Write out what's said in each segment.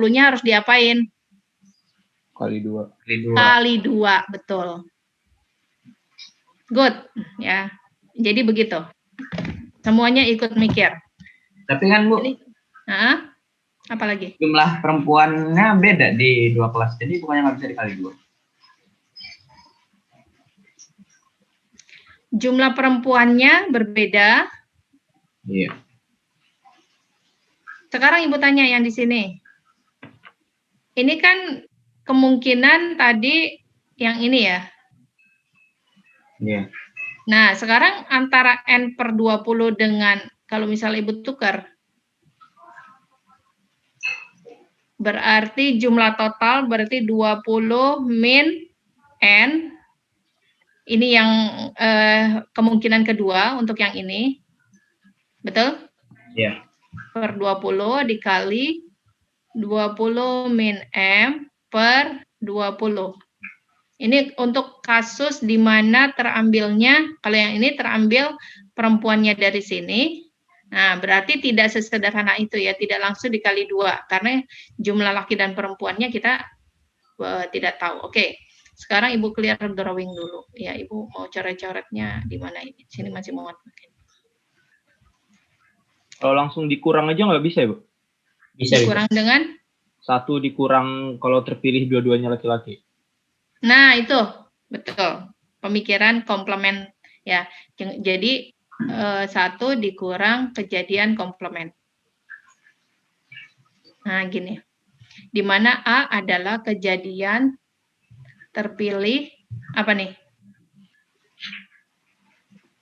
20-nya harus diapain? Kali 2. Kali 2, betul. Good, ya. Jadi begitu. Semuanya ikut mikir. Tapi kan Bu, apa lagi? jumlah perempuannya beda di 2 kelas, jadi bukannya nggak bisa dikali 2. Jumlah perempuannya berbeda. Iya. Sekarang Ibu tanya yang di sini. Ini kan kemungkinan tadi yang ini ya. Iya. Nah, sekarang antara N per 20 dengan, kalau misalnya Ibu tukar, berarti jumlah total berarti 20 min N. Ini yang kemungkinan kedua untuk yang ini. Betul? Iya. Per 20 dikali 20 min M per 20. Ini untuk kasus di mana terambilnya, kalau yang ini terambil perempuannya dari sini, nah berarti tidak sesederhana itu ya, tidak langsung dikali 2, karena jumlah laki dan perempuannya kita tidak tahu. Oke, sekarang Ibu clear drawing dulu. Ya, Ibu mau coret-coretnya di mana ini? Sini masih muat. Kalau langsung dikurang aja nggak bisa ya, Bu? Bisa. Dikurang dengan? 1 dikurang kalau terpilih dua-duanya laki-laki. Nah, itu betul. Pemikiran komplement ya. Jadi 1 dikurang kejadian komplement. Nah, gini. Di mana A adalah kejadian terpilih apa nih?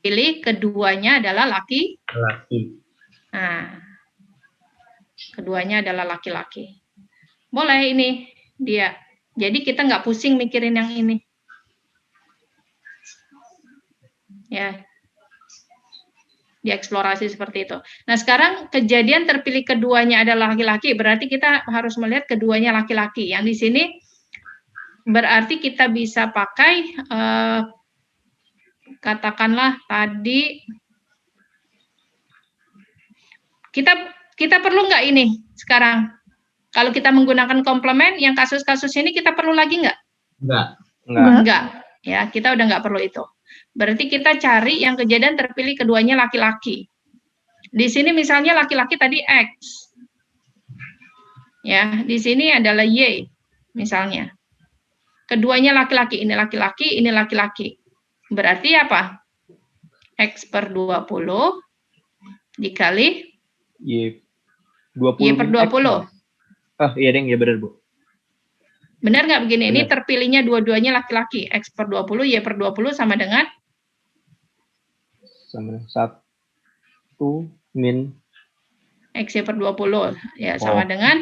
Pilih keduanya adalah laki. Nah, keduanya adalah laki-laki. Boleh ini dia. Jadi kita nggak pusing mikirin yang ini. Ya. Dieksplorasi seperti itu. Nah, sekarang kejadian terpilih keduanya adalah laki-laki, berarti kita harus melihat keduanya laki-laki. Yang di sini berarti kita bisa pakai katakanlah tadi kita perlu nggak ini sekarang? Kalau kita menggunakan komplement, yang kasus-kasus ini kita perlu lagi nggak? Enggak. Ya, kita udah nggak perlu itu. Berarti kita cari yang kejadian terpilih keduanya laki-laki. Di sini misalnya laki-laki tadi X. Ya, di sini adalah Y misalnya. Keduanya laki-laki, ini laki-laki, ini laki-laki. Berarti apa? X per 20 dikali Y 20. Y per 20. Iya deng, ya benar, Bu. Benar nggak begini? Benar. Ini terpilihnya dua-duanya laki-laki. X per 20, Y per 20 sama dengan? Sama 1 min X Y per 20. Ya, sama dengan?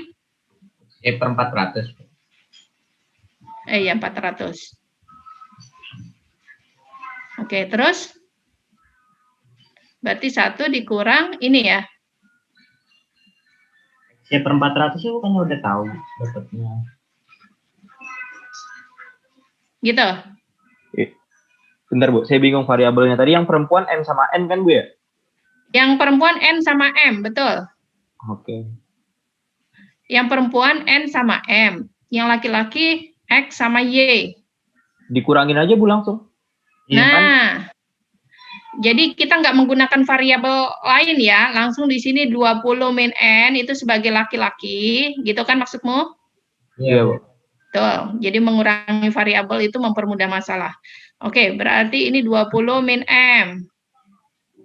Y per 400. Ya, 400. Oke, terus? Berarti 1 dikurang ini ya? Y per 400 itu kan udah tahu dapatnya. Gitu? Bentar, Bu. Saya bingung variabelnya. Tadi yang perempuan M sama N kan, Bu ya? Yang perempuan N sama M, betul. Oke. Yang perempuan N sama M. Yang laki-laki X sama Y. Dikurangin aja, Bu, langsung. Nah, kan? Jadi kita nggak menggunakan variabel lain ya. Langsung di sini 20 min N itu sebagai laki-laki. Gitu kan maksudmu? Iya, Bu. Betul. Jadi mengurangi variabel itu mempermudah masalah. Oke, berarti ini 20 min M.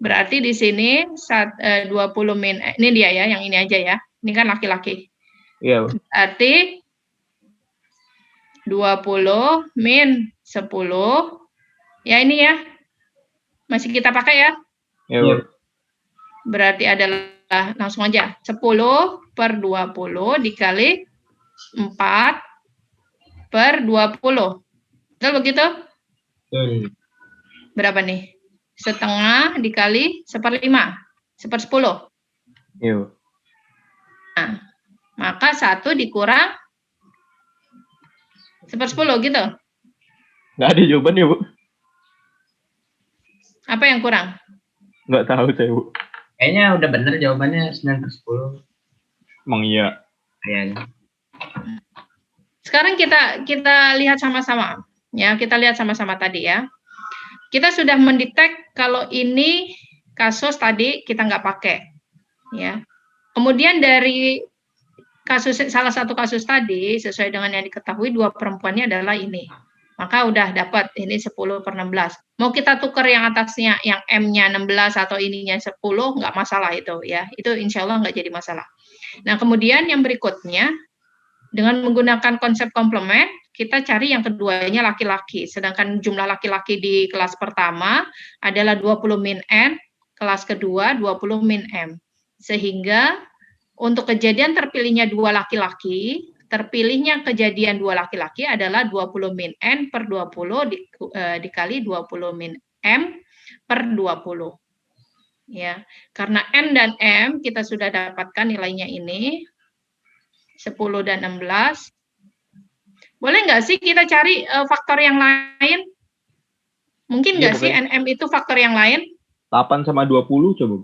Berarti di sini 20 min, ini dia ya, yang ini aja ya. Ini kan laki-laki. Iya, Bu. Berarti 20 min 10. Ya ini ya. Masih kita pakai ya? Iya, Bu. Berarti adalah, langsung aja. 10 per 20 dikali 4 per 20. Betul begitu? Berapa nih? Setengah dikali 1/5. 1/10. Iya. Nah, maka 1 dikurang 1/10 gitu. Nggak ada jawabannya, Bu. Apa yang kurang? Nggak tahu saya, Bu. Kayaknya udah bener jawabannya 9/10. Emang iya. Kayaknya. Sekarang kita lihat sama-sama. Ya, kita lihat sama-sama tadi ya. Kita sudah mendetek kalau ini kasus tadi kita nggak pakai. Ya. Kemudian dari salah satu kasus tadi, sesuai dengan yang diketahui, 2 perempuannya adalah ini. Maka udah dapat ini 10/16. Mau kita tukar yang atasnya, yang M-nya 16 atau ininya 10, nggak masalah itu ya. Itu insya Allah nggak jadi masalah. Nah, kemudian yang berikutnya, dengan menggunakan konsep komplement, kita cari yang keduanya laki-laki. Sedangkan jumlah laki-laki di kelas pertama adalah 20 min N, kelas kedua 20 min M. Sehingga untuk kejadian terpilihnya 2 laki-laki, terpilihnya kejadian 2 laki-laki adalah 20 min N per 20 dikali 20 min M per 20. Ya, karena N dan M kita sudah dapatkan nilainya ini, 10 dan 16. Boleh nggak sih kita cari faktor yang lain? Mungkin nggak sih NM itu faktor yang lain? 8 sama 20 coba.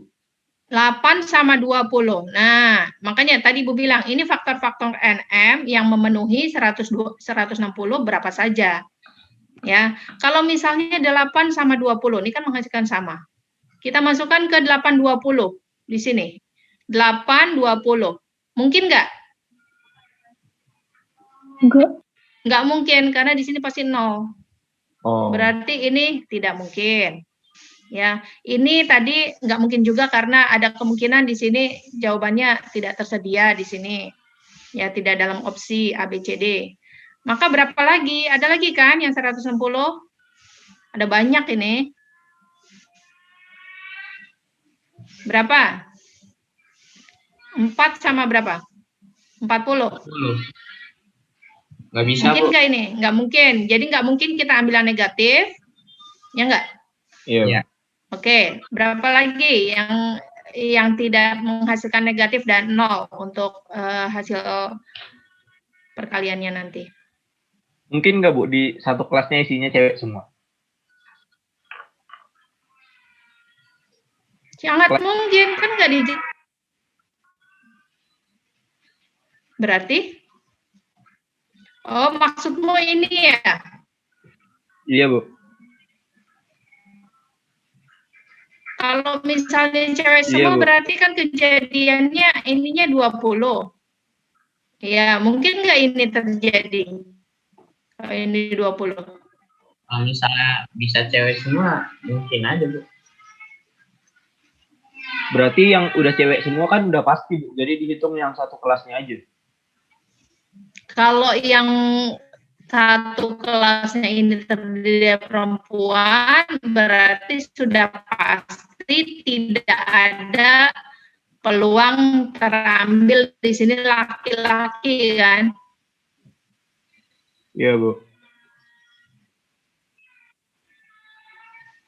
8 sama 20. Nah, makanya tadi Bu bilang, ini faktor-faktor NM yang memenuhi 160 berapa saja. Ya, kalau misalnya 8 sama 20, ini kan menghasilkan sama. Kita masukkan ke 820 di sini. 820. Mungkin nggak? Nggak mungkin, karena di sini pasti 0. Oh. Berarti ini tidak mungkin. Ya, ini tadi nggak mungkin juga karena ada kemungkinan di sini jawabannya tidak tersedia di sini. Ya, tidak dalam opsi A, B, C, D. Maka berapa lagi? Ada lagi kan yang 160? Ada banyak ini. Berapa? 4 sama berapa? 40. 40. Nggak bisa, mungkin nggak ini? Nggak mungkin. Jadi nggak mungkin kita ambil yang negatif. Ya nggak? Iya. Oke, berapa lagi yang tidak menghasilkan negatif dan 0 untuk hasil perkaliannya nanti? Mungkin nggak Bu, di satu kelasnya isinya cewek semua? Sangat mungkin, kan nggak di. Berarti? Oh, maksudmu ini ya? Iya, Bu. Kalau misalnya cewek semua, Bu. berarti kan kejadiannya ininya 20. Ya, mungkin nggak ini terjadi? Kalau ini 20. Kalau misalnya bisa cewek semua, mungkin aja, Bu. Berarti yang udah cewek semua kan udah pasti, Bu. Jadi dihitung yang satu kelasnya aja. Kalau yang satu kelasnya ini terdiri dari perempuan, berarti sudah pasti tidak ada peluang terambil di sini laki-laki kan? Iya, Bu.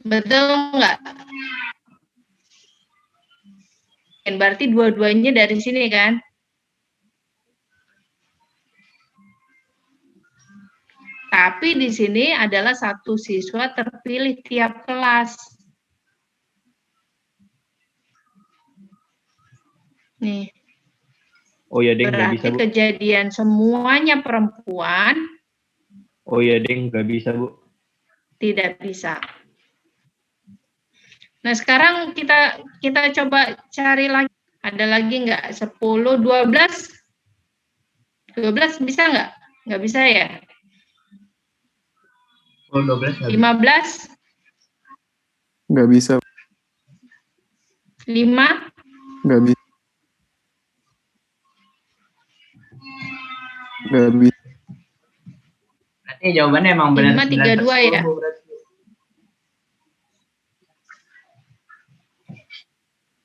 Betul nggak? Berarti dua-duanya dari sini kan? Tapi di sini adalah satu siswa terpilih tiap kelas. Nih. Oh ya, Deng, nggak bisa, Bu. Kejadian semuanya perempuan. Oh ya, Deng, nggak bisa, Bu. Tidak bisa. Nah, sekarang kita coba cari lagi. Ada lagi nggak? 10, 12? 12 bisa nggak? Nggak bisa ya? 12. 15? Nggak bisa. 5? Nggak bisa. Nggak bisa. Berarti jawabannya emang benar 5, 3, 2 ya?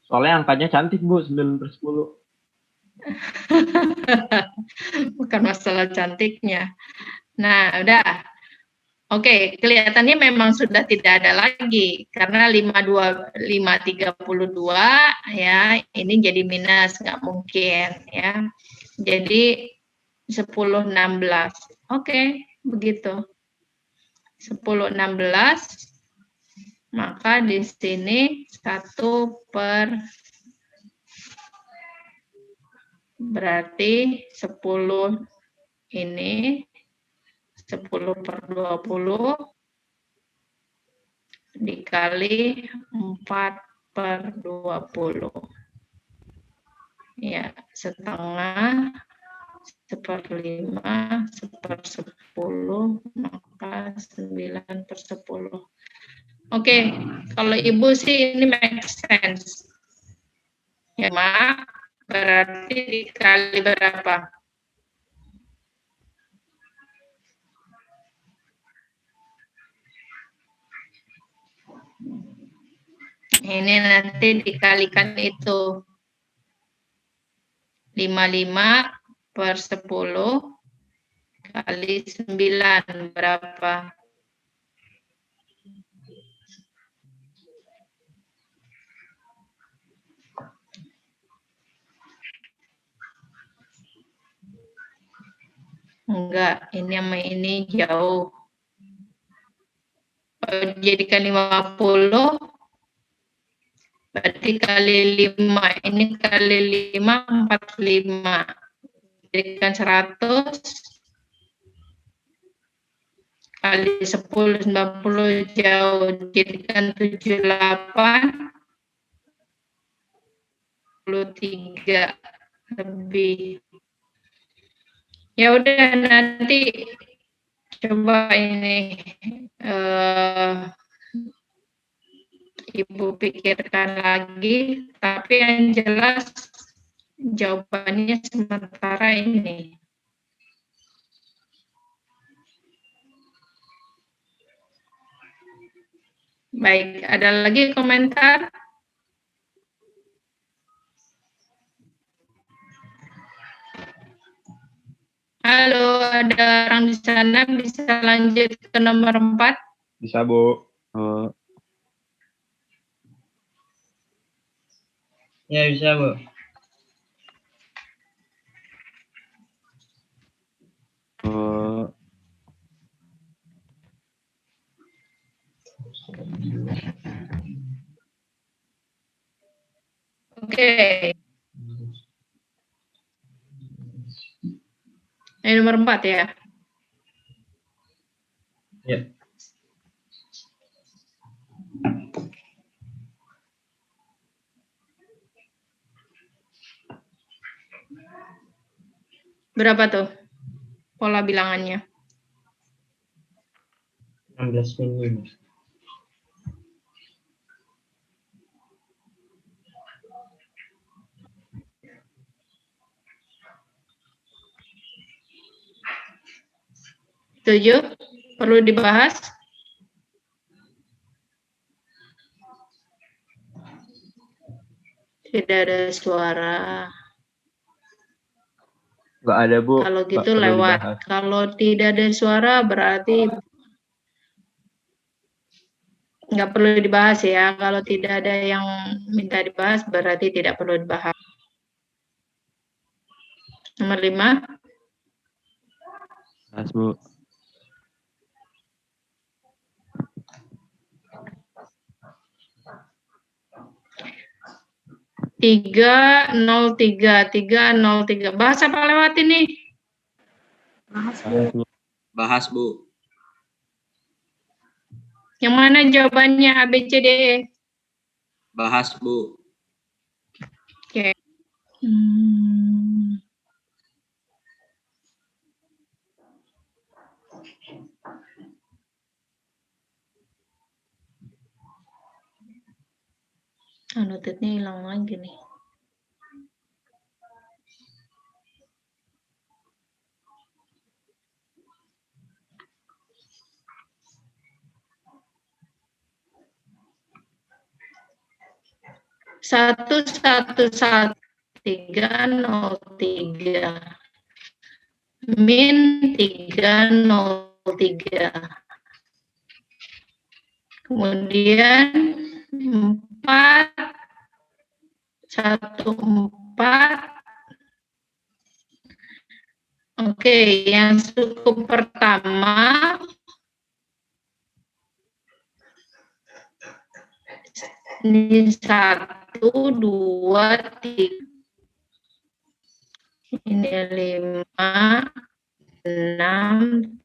Soalnya angkanya cantik, Bu, 9/10. Bukan masalah cantiknya. Nah, udah. Oke, kelihatannya memang sudah tidak ada lagi karena 532 ya, ini jadi minus, nggak mungkin ya. Jadi 10/16. Oke, begitu. 10/16, maka di sini 1 per, berarti 10 ini 10 per 20 dikali 4 per 20. Ya, setengah, 1/5, 1/10, maka 9 per 10. Oke, kalau Ibu sih ini make sense. Ya, Mak, berarti dikali berapa? Ini nanti dikalikan itu. 55 per 10 kali 9 berapa? Enggak, ini sama ini jauh. Jadikan 50, berarti kali 5. Ini kali 5, 45. Jadikan 100. Kali 10, 90 jauh. Jadikan 78. 23 lebih. Ya udah, nanti coba ini Ibu pikirkan lagi, tapi yang jelas jawabannya sementara ini. Baik, ada lagi komentar? Halo, ada orang di sana, bisa lanjut ke nomor 4? Bisa, Bu. Ya, bisa, Bu. Oke. Ini nomor 4 ya? Ya. Berapa tuh pola bilangannya? 16 min. Setuju? Perlu dibahas? Tidak ada suara. Nggak ada, Bu. Kalau Nggak gitu perlu lewat. dibahas. Kalau tidak ada suara berarti nggak perlu dibahas ya. Kalau tidak ada yang minta dibahas berarti tidak perlu dibahas. Nomor 5. Bahas, Bu. Tiga nol tiga. Bahas apa lewat ini? Bahas, Bu. Bahas, Bu. Yang mana jawabannya A, B, C, D, E? Bahas, Bu. Oke. Notednya hilang lagi nih. Satu 303 min 303, kemudian 414. Oke, yang suku pertama ini 1, 2, 3. Ini 5, 8.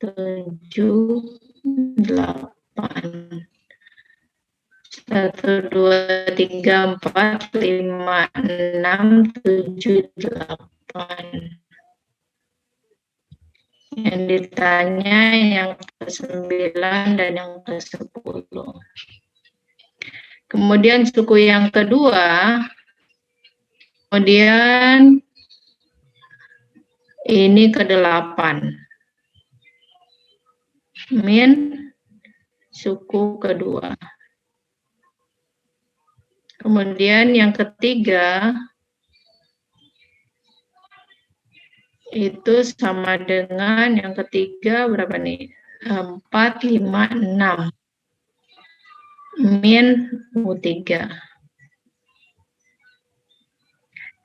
1, 2, 3, 4, 5, 6, 7, 8. Yang ditanya yang ke-9 dan yang ke-10. Kemudian suku yang kedua, kemudian ini ke-8. Min suku kedua. Kemudian yang ketiga, itu sama dengan yang ketiga berapa nih? 4, 5, 6. Min U3.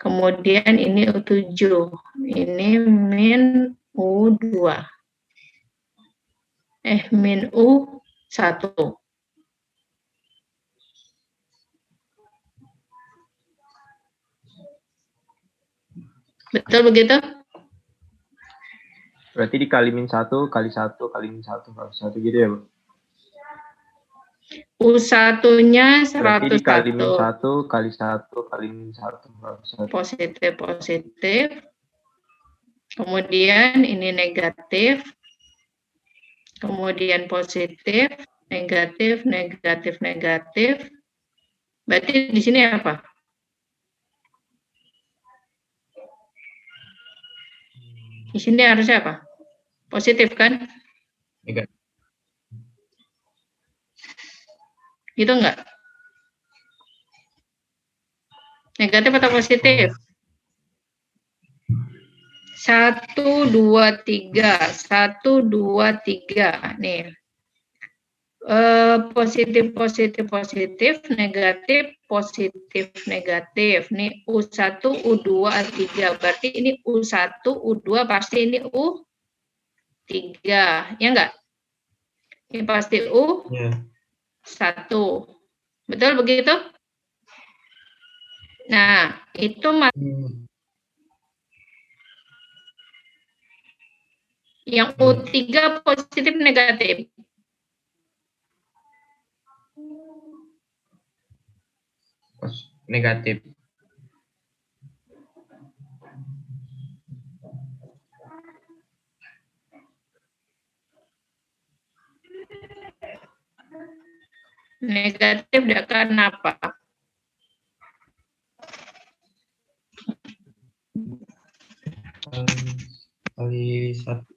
Kemudian ini U7. Ini min U2. Min U1. Betul begitu? Berarti dikali min 1, kali 1, kali min 1, kali 1 gitu ya, Bu? U1-nya 101. Berarti dikali min 1, kali 1, kali min 1, kali 1. Positif. Kemudian ini negatif. Kemudian positif, negatif, negatif, negatif. Berarti di sini apa? Di sini harusnya apa? Positif kan? Negatif. Gitu enggak? Negatif atau positif? 1, 2, 3. 1, 2, 3. Nih. Positif, positif, positif, negatif, positif, negatif. Nih U1, U2, U3. Berarti ini U1, U2, pasti ini U3. Ya enggak? Ini pasti U1. Betul begitu? Nah, itu yang U3 positif negatif. Negatif. Negatif karena apa? Kali 1.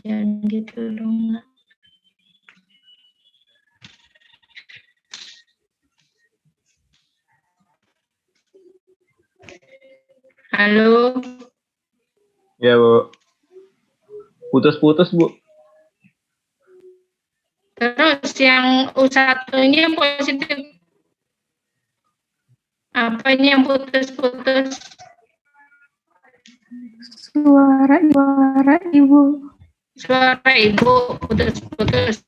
Jangan gitu dong. Halo. Ya, Bu. Putus-putus, Bu. Terus yang U1-nya positif. Apanya yang putus-putus? Suara ibu. Suara ibu putus-putus.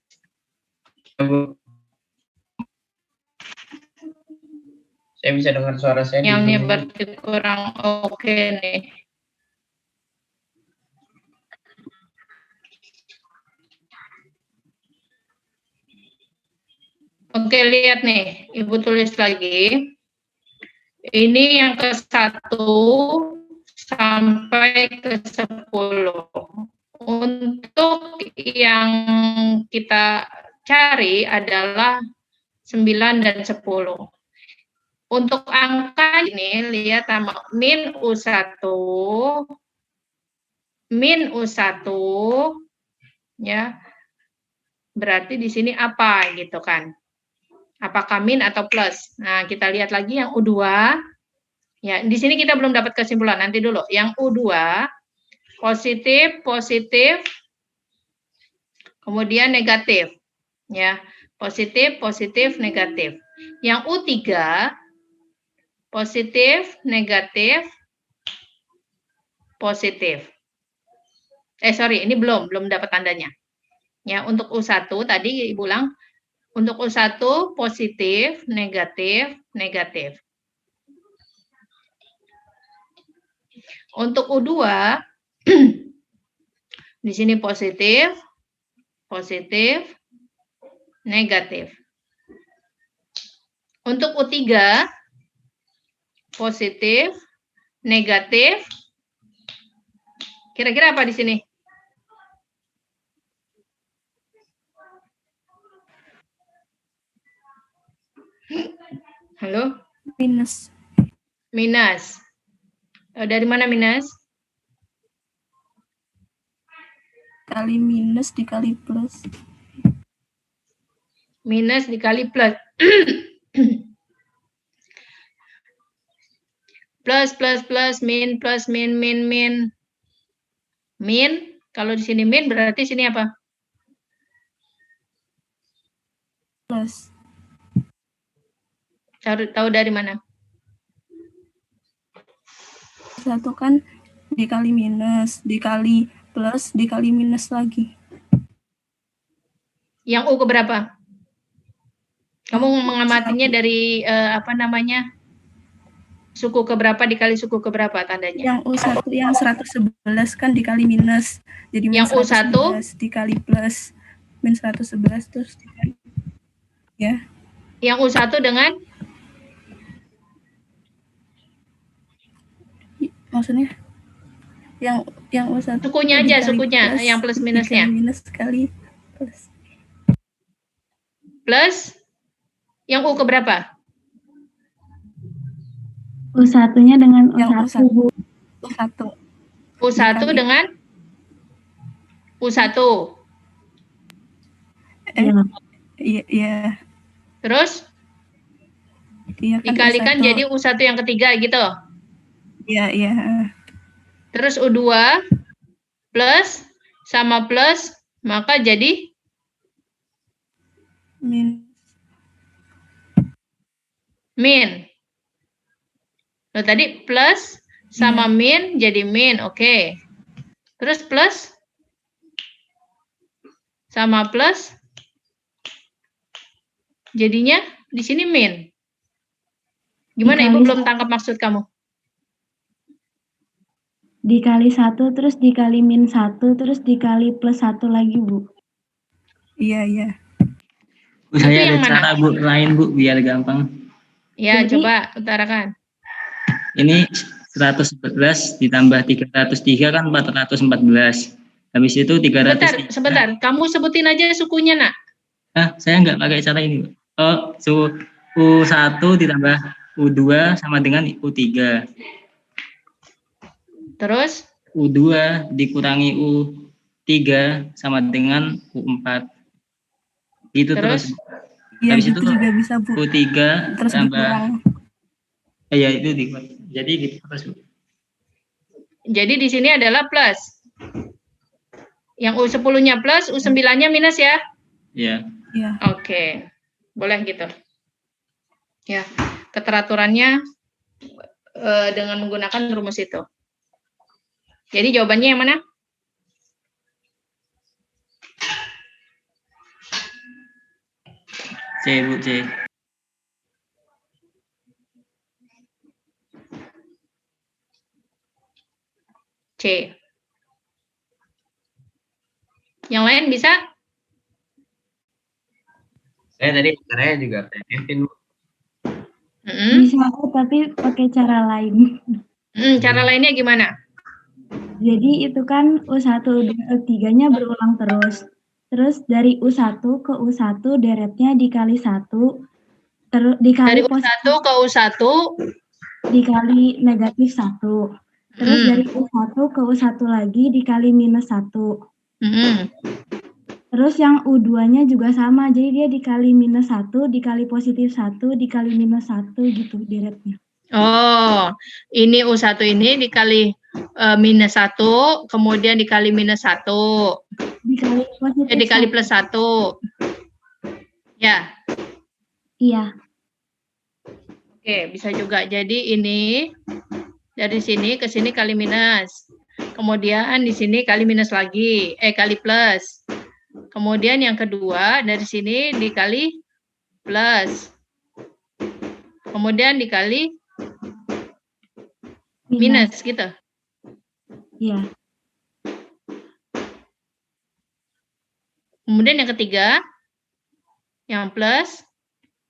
Saya bisa dengar suara saya. Yang ini berarti kurang oke nih. Oke, lihat nih. Ibu tulis lagi. Ini yang ke-1 sampai ke-10. Untuk yang kita cari adalah 9 dan 10. Untuk angka ini, lihat sama min U1, ya. Berarti di sini apa gitu kan? Apakah min atau plus? Nah, kita lihat lagi yang U2. Ya, di sini kita belum dapat kesimpulan. Nanti dulu. Yang U2 positif, positif, kemudian negatif. Ya, positif, positif, negatif. Yang U3 positif, negatif, positif. Sorry, ini belum dapat tandanya. Ya, untuk U1 tadi Ibu ulang, untuk U1 positif, negatif, negatif. Untuk U2 di sini positif, positif, negatif. Untuk U3 positif, negatif. Kira-kira apa di sini? Halo? Minus. Minus. Dari mana minus? Kali minus dikali plus. Minus dikali plus. Plus, min, plus, min, min, min. Min, kalau di sini min berarti sini apa? Plus. Tahu dari mana? Satu kan dikali minus, dikali plus, dikali minus lagi. Yang U keberapa? Kamu mengamatinya dari apa namanya? Suku keberapa dikali suku keberapa tandanya? Yang U1 yang 111 kan dikali minus. Jadi min Yang U1 111 dikali plus. Min 111 terus dikali. Ya. Yang U1 dengan? Maksudnya? Yang U1. Sukunya aja, sukunya. Plus, yang plus minusnya. Dikali minus kali plus. Plus? Yang U keberapa? U1-nya dengan U1. U1. U1 dengan? U1. Iya. Terus? Iya kan dikalikan U1. jadi U1 yang ketiga gitu. Iya. Terus U2 plus sama plus, maka jadi? Min. Loh, tadi plus sama min jadi min, oke. Terus plus sama plus jadinya di sini min. Gimana Ibu belum tangkap maksud kamu? Dikali 1 terus dikali min 1 terus dikali plus 1 lagi, Bu. Iya. Saya ada yang cara Bu lain Bu biar gampang. Ya, Jadi, coba utarakan. Ini 111 ditambah 303 kan 414. Habis itu 300. Sebentar. Kamu sebutin aja sukunya, Nak. Saya nggak pakai cara ini, Bu. U1 ditambah U2 sama dengan U3. Terus? U2 dikurangi U3 sama dengan U4. Gitu terus. Iya, habis gitu itu juga bisa, Bu. U3 terus tambah dikurang. Ya itu dikurang. Jadi gitu terus, Bu. Jadi di sini adalah plus. Yang U10-nya plus, U9-nya minus ya? Iya. Oke. Boleh gitu. Ya, keteraturannya dengan menggunakan rumus itu. Jadi jawabannya yang mana? C, Bu, C. C. Yang lain bisa? Saya tadi caranya juga TNF-in, Bu. Bisa, tapi pakai cara lain. Cara lainnya gimana? Jadi itu kan U1 dan U3-nya berulang terus. Terus dari U1 ke U1 deretnya dikali 1, terus dikali dari U1 ke U1 dikali negatif 1. Terus dari U1 ke U1 lagi dikali minus 1. Terus yang U2-nya juga sama, jadi dia dikali minus 1, dikali positif 1, dikali minus 1 gitu deretnya. Oh, ini U1 ini dikali minus 1, kemudian dikali minus 1. Dikali positif dikali plus 1. Ya. Iya. Oke, bisa juga. Jadi ini dari sini ke sini kali minus. Kemudian di sini kali minus lagi, kali plus. Kemudian yang kedua dari sini dikali plus. Kemudian dikali minus gitu. Iya. Kemudian yang ketiga, yang plus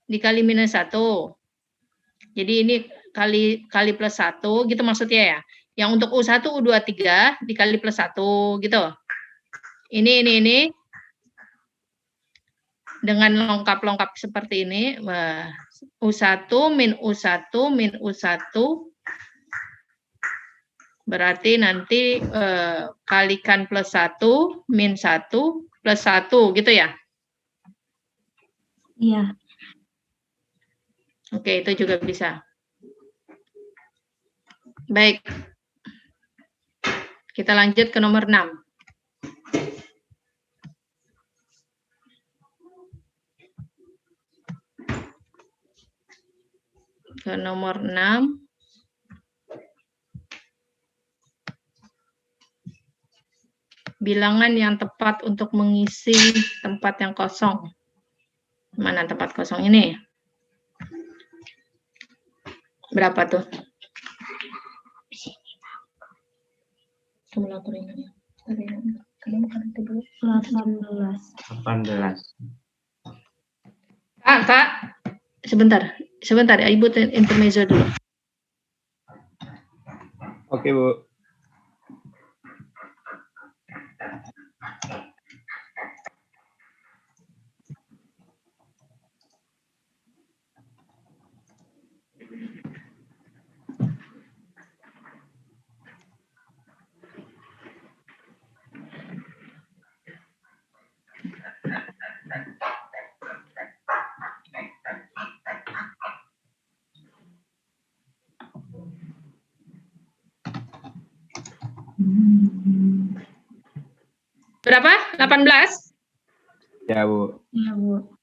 dikali minus 1. Jadi ini kali plus 1 gitu maksudnya ya. Yang untuk U1, U2, 3 dikali plus 1 gitu. Ini. Dengan lengkap-lengkap seperti ini. Wah, U1 min U1 min U1 berarti nanti kalikan plus 1 min 1 plus 1 gitu ya. Iya. Oke, itu juga bisa. Baik. Kita lanjut ke nomor 6. Ke nomor 6. Bilangan yang tepat untuk mengisi tempat yang kosong. Mana tempat kosong ini? Berapa tuh? 18. Kak, sebentar ya, Ibu intermezzo dulu. Oke, Bu. Berapa? 18? Ya, Bu. Iya, Bu.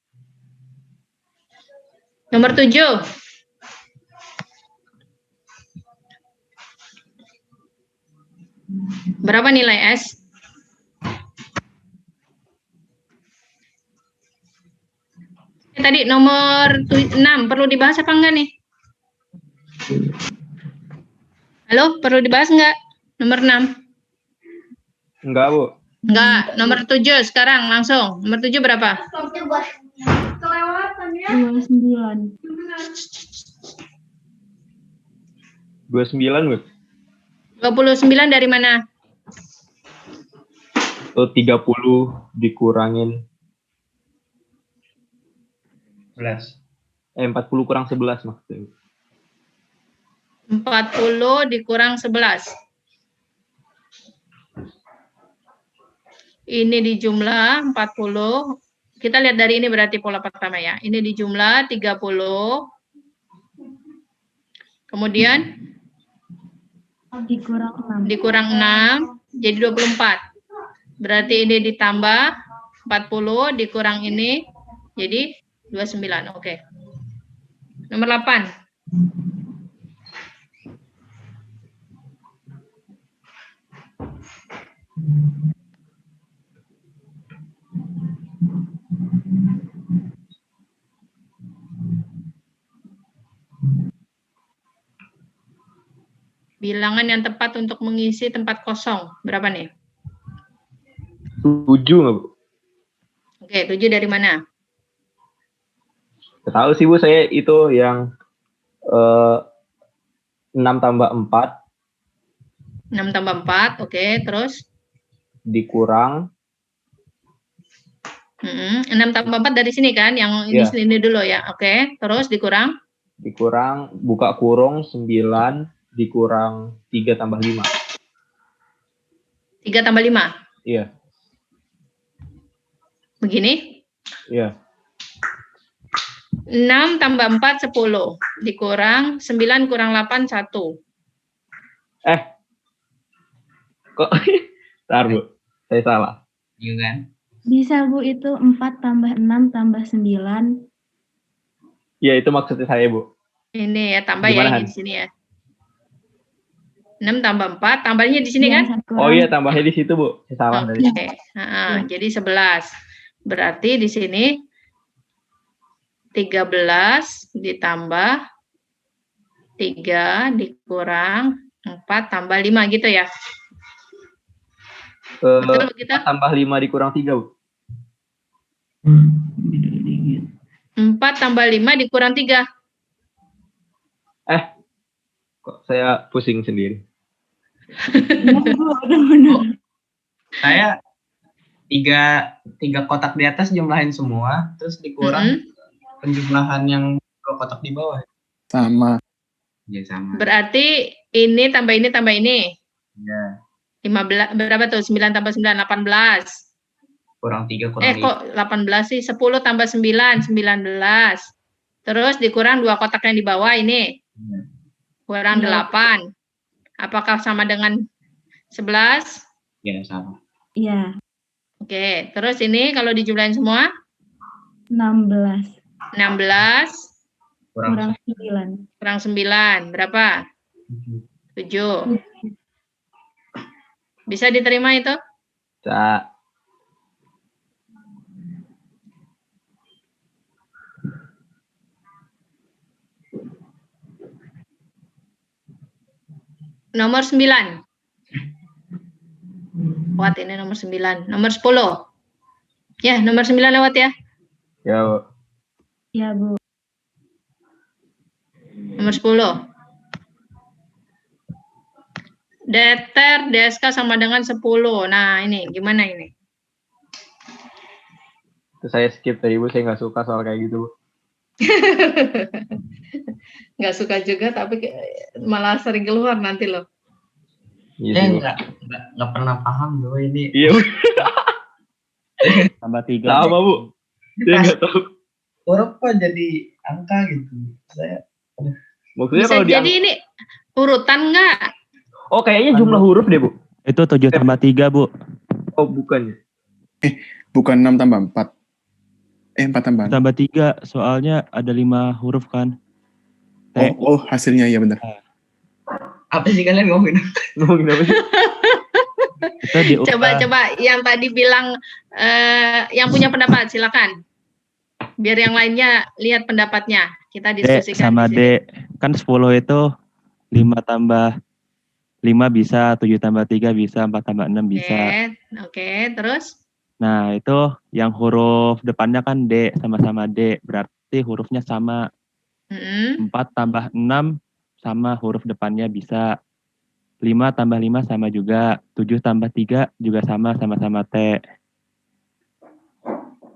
Nomor 7. Berapa nilai S? Tadi nomor 6, perlu dibahas apa enggak nih? Halo, perlu dibahas enggak? Nomor 6. Enggak, Bu. Enggak, nomor 7 sekarang langsung. Nomor 7 berapa? 29. 29, Bu. 29 dari mana? Itu 30 dikurangin 11. 40 kurang 11 maksudnya. 40 dikurang 11. Ini dijumlah 40. Kita lihat dari ini berarti pola pertama ya. Ini dijumlah 30. Kemudian dikurang 6 jadi 24. Berarti ini ditambah 40 dikurang ini jadi 29. Oke. Nomor 8. Bilangan yang tepat untuk mengisi tempat kosong. Berapa nih? 7 nggak, Bu? Oke, 7 dari mana? Nggak tahu sih, Bu. Saya itu yang 6 tambah 4. 6 tambah 4, oke. Terus? Dikurang. 6 tambah 4 dari sini kan? Yang ini sini dulu ya. Oke, terus dikurang? Dikurang, buka kurung, 9. Dikurang 3 tambah 5. 3 tambah 5? Iya. Begini? Iya. 6 tambah 4, 10. Dikurang 9 kurang 8, 1. Kok? Bentar, Bu. Saya salah. Iya kan? Bisa, Bu, itu 4 tambah 6 tambah 9. Iya, itu maksudnya saya, Bu. Ini ya, tambah Gimana, ya Han? di sini ya. 6 tambah 4, tambahnya di sini Iya, kan? 1 Oh kurang. iya, tambahnya di situ, Bu. Saya salah tadi. Oke. Jadi 11. Berarti di sini 13 ditambah 3 dikurang 4 tambah 5 gitu ya? Betul begitu? 4 tambah 5 dikurang 3, Bu. 4 tambah 5 dikurang 3. Kok saya pusing sendiri. Benar, Bu, udah benar. Saya tiga kotak di atas jumlahin semua, terus dikurang penjumlahan yang 2 kotak di bawah. Sama. Ya sama. Berarti ini tambah ini tambah ini. Ya, 15 berapa tuh? 9 tambah 9 18. kurang 3 kurang 5. Kok 18 sih? 10 tambah 9 19. Terus dikurang 2 kotak yang di bawah ini. Kurang Iya. 8. Apakah sama dengan 11? Ya, sama. Iya, Oke, terus ini kalau dijumlahin semua 16 16 kurang 9. kurang 9 berapa? 7. Bisa diterima itu? Bisa. Nomor 9. Lewat ini nomor 9. Nomor 10. Ya, nomor 9 lewat ya. Ya, Bu. Iya, Bu. Nomor 10. Deter DSK sama dengan 10. Nah, ini gimana ini? Itu saya skip tadi, Bu. Saya nggak suka soal kayak gitu, Bu. Nggak suka juga, tapi malah sering keluar nanti loh. Iya Saya sih, Bu. nggak pernah paham loh ini. Iya, Bu. Tambah 3. Sama, Bu. Saya nggak tahu. Huruf kok jadi angka gitu. Saya Maksudnya Bisa kalau jadi ini urutan nggak? Oh, kayaknya jumlah huruf deh, Bu. Itu 7 tambah 3, Bu. Oh, bukan ya. Bukan 6 tambah 4. 4 tambah 6. Tambah 3, soalnya ada 5 huruf kan. T. Oh, hasilnya iya benar. apa sih kalian ngomongin? Ngomongin apa sih? Kita diubah. Coba yang tadi bilang yang punya pendapat silakan. Biar yang lainnya lihat pendapatnya. Kita D diskusikan sama di sini. D. Kan 10 itu 5 tambah 5 bisa, 7 tambah 3 bisa, 4 tambah 6 bisa. Oke, terus Nah, itu yang huruf depannya kan D, sama-sama D. Berarti hurufnya sama. 4 tambah 6 sama huruf depannya bisa. 5 tambah 5 sama juga. 7 tambah 3 juga sama-sama T.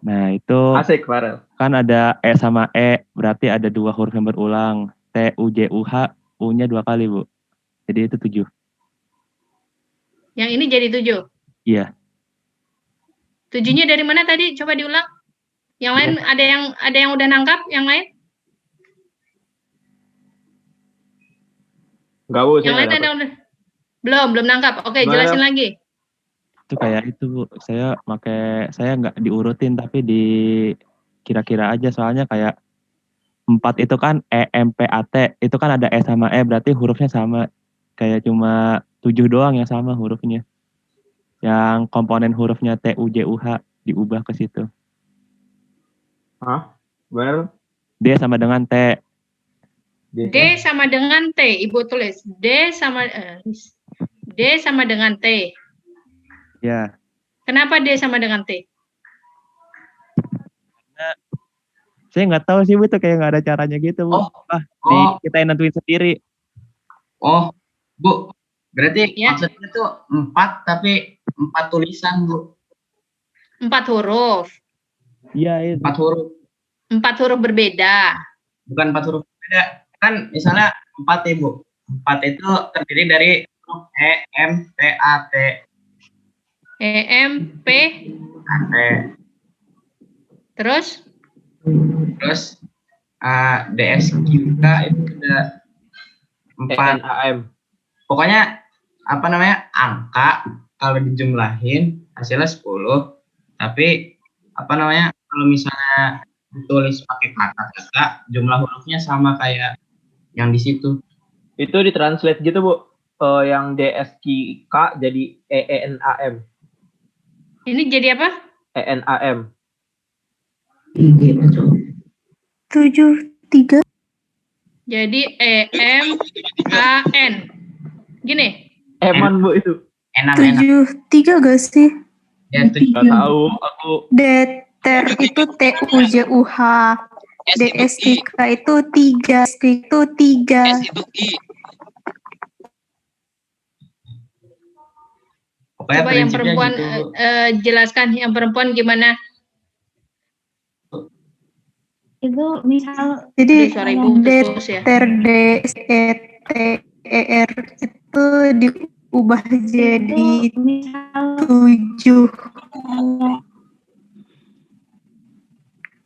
Nah, itu Asik, Farel. kan ada E sama E. Berarti ada 2 huruf yang berulang. T, U, J, U, H. U-nya 2 kali, Bu. Jadi itu 7. yang ini jadi 7. Iya. 7-nya dari mana tadi? Coba diulang. Yang lain ada yang udah nangkap? Yang lain? Enggak, Bu. Saya Yang lain nggak ada dapat. udah? Belum nangkap. Oke, Gimana? jelasin lagi. Itu kayak itu, Bu. Saya nggak diurutin tapi di kira-kira aja, soalnya kayak 4 itu kan EMPAT, itu kan ada E sama E, berarti hurufnya sama. Kayak cuma 7 doang yang sama hurufnya. Yang komponen hurufnya T, U, J, U, H diubah ke situ. Hah? Benar? D sama dengan T. D sama dengan T. Ibu tulis. D sama dengan T. Ya. Kenapa D sama dengan T? Saya nggak tahu sih, Bu, itu kayak nggak ada caranya gitu, Bu. Kita yang nentuin sendiri. Oh, Bu. Berarti Ya. maksudnya tuh 4 tapi 4 tulisan, Bu. 4 huruf. Iya, itu. 4 huruf. 4 huruf berbeda. Bukan 4 huruf beda. Kan misalnya 4 ya, Bu. 4 itu terdiri dari huruf E, M, P, A, T. E, M, P, A, T. terus? Terus D, S, Q, K itu ada 4. AM. Pokoknya apa namanya, angka kalau dijumlahin hasilnya 10. Tapi apa namanya, kalau misalnya ditulis pakai kata-kata, jumlah hurufnya sama kayak yang di situ. Itu ditranslate gitu, Bu. yang DSK jadi ENAM. Ini jadi apa? ENAM. 73. Jadi EMAN. Gini. Eman Bu itu. Enak. 73 gak sih? Ya, Gak tahu aku. Deter itu TUJUH. DSIK itu 3. Itu 3. pokoknya Coba yang prinsipnya perempuan gitu. jelaskan yang perempuan gimana? Itu misal Jadi Suara ibu putus ya. Deter DSETER itu diubah jadi itu misal 7.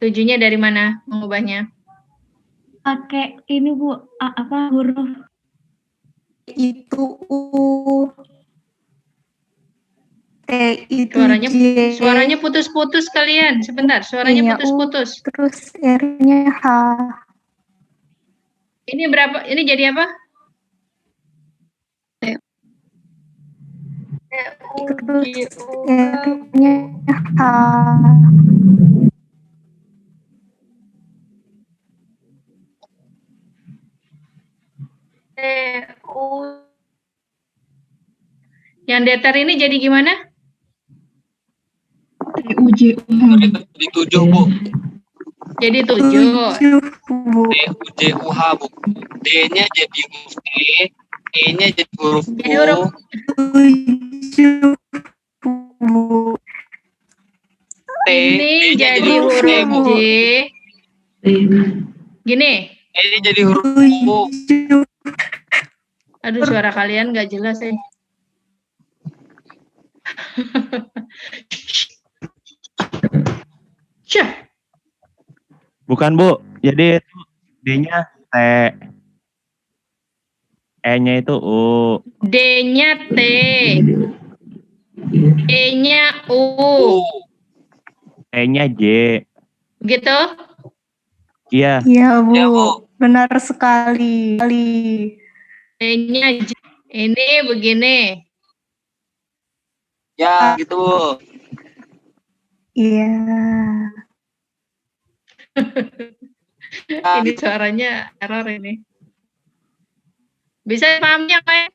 Tujuhnya dari mana mengubahnya? pakai ini Bu, apa huruf Itu U. T itu Suaranya J. suaranya putus-putus kalian. Sebentar, suaranya Iya, putus-putus. Terus R-nya H. Ini berapa? Ini jadi apa? Terus R-nya H. Yang datar ini jadi gimana? Jadi 7 Bu. Jadi 7. 7, Bu. TUJUH Bu. D-nya jadi huruf T, E-nya jadi huruf Jadi U, huruf 7, Bu. ini D-nya jadi huruf T huruf Bu. J. Gini. E-nya jadi huruf U. 7. Aduh, suara kalian nggak jelas ya. Syah. Bukan Bu, jadi itu D-nya T. E-nya itu U. D-nya T. E-nya U. E-nya J. Begitu? Iya. Iya, Bu. Ya, Bu. Benar sekali. E-nya J. Ini begini. Ya, gitu Bu. Iya. Ini suaranya error ini. Bisa pahami yang lain?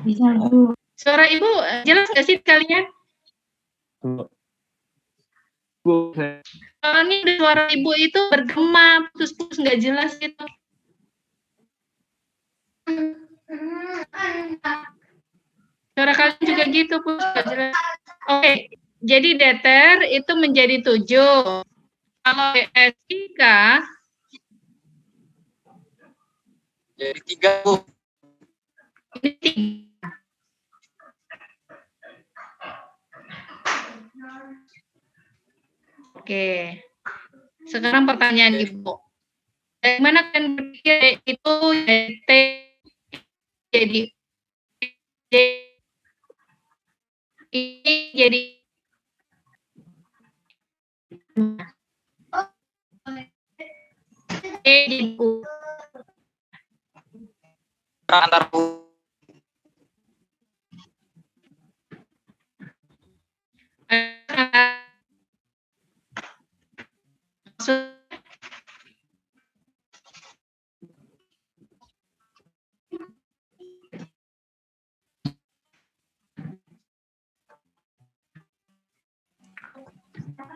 bisa Bu. Suara ibu jelas nggak sih kalian? Bu, Soalnya di suara ibu itu bergema, putus-putus nggak jelas gitu. Suara kalian juga gitu, putus nggak jelas. Oke, jadi datar itu menjadi 7. Kalau DSIK Jadi 3 Bu. ini 3. Oke. Sekarang pertanyaan Ibu. Dari mana kan berpikir itu T jadi D ini jadi E jadi U. Antar Bu.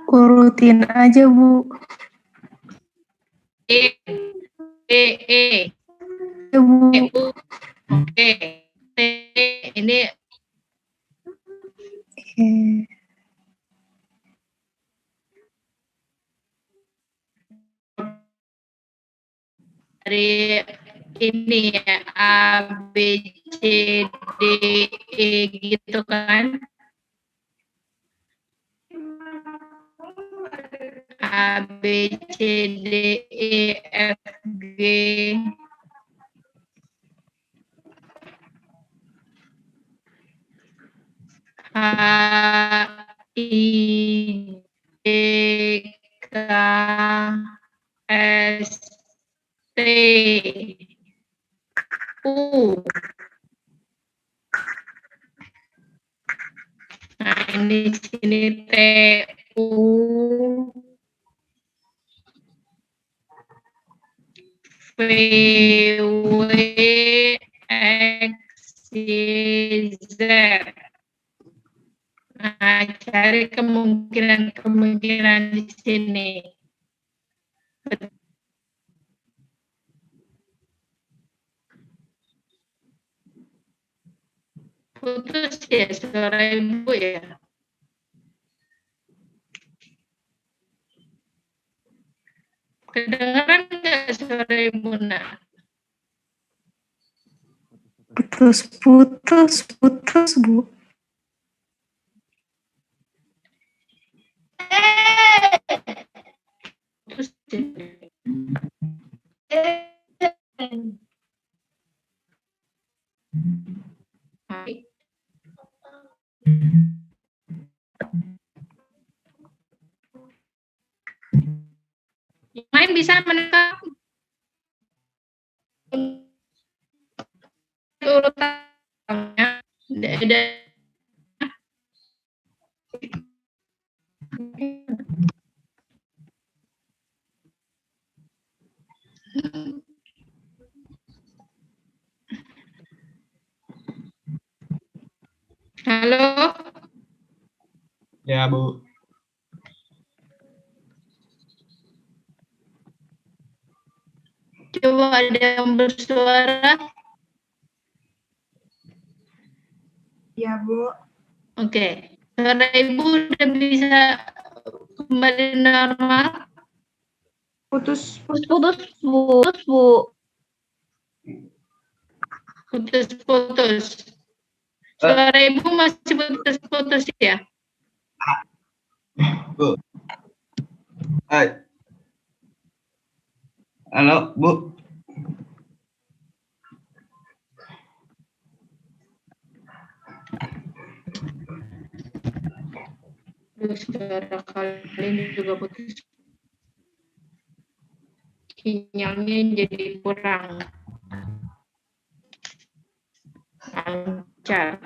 Urutin aja, Bu. E E Ya, Bu. E U. Oke. T ini Oke. dari ini ya A B C D E gitu kan. A B C D E F G H I J K L U. Nah, ini sini TU. VW XYZ. Nah, cari kemungkinan-kemungkinan di sini. Putus ya suara ibu ya. Kedengeran nggak suara ibu nak? Putus, Bu. Putus Yang lain bisa menekan urutannya. Halo. Ya, Bu. Coba ada yang bersuara. Ya, Bu. Oke. Suara ibu udah bisa kembali normal? Putus. Putus. Suara ibu masih putus ya? Bu. Hai. Halo, Bu. Suara kalian juga putus. Sinyalnya jadi kurang lancar.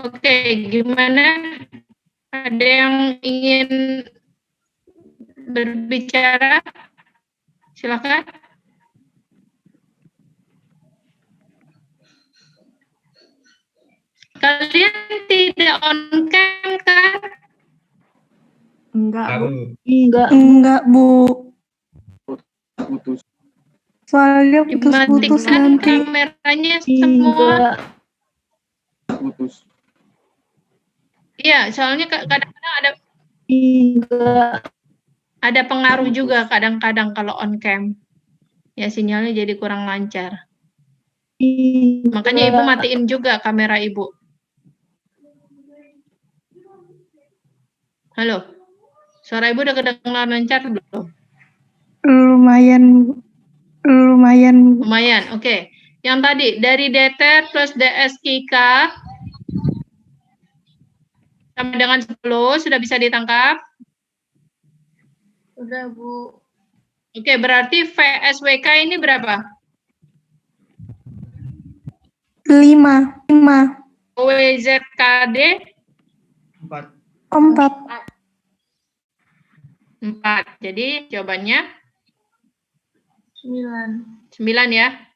Oke, gimana? Ada yang ingin berbicara? Silakan. Kalian tidak on cam kan? Enggak, Bu. Enggak. Bu. Putus. Soalnya putus-putus Dimatikan nanti. kameranya semua. Putus. Iya, soalnya kadang-kadang ada pengaruh juga kadang-kadang kalau on cam. Ya sinyalnya jadi kurang lancar. Makanya ibu matiin juga kamera ibu. Halo, suara ibu udah kedengaran lancar belum? Lumayan. Lumayan, oke. Yang tadi dari DT plus DSIK sampai dengan 10 sudah bisa ditangkap? Udah, Bu. Oke, berarti VSWK ini berapa? 5. OWZKD 4. 4. Jadi jawabannya 9. 9 ya.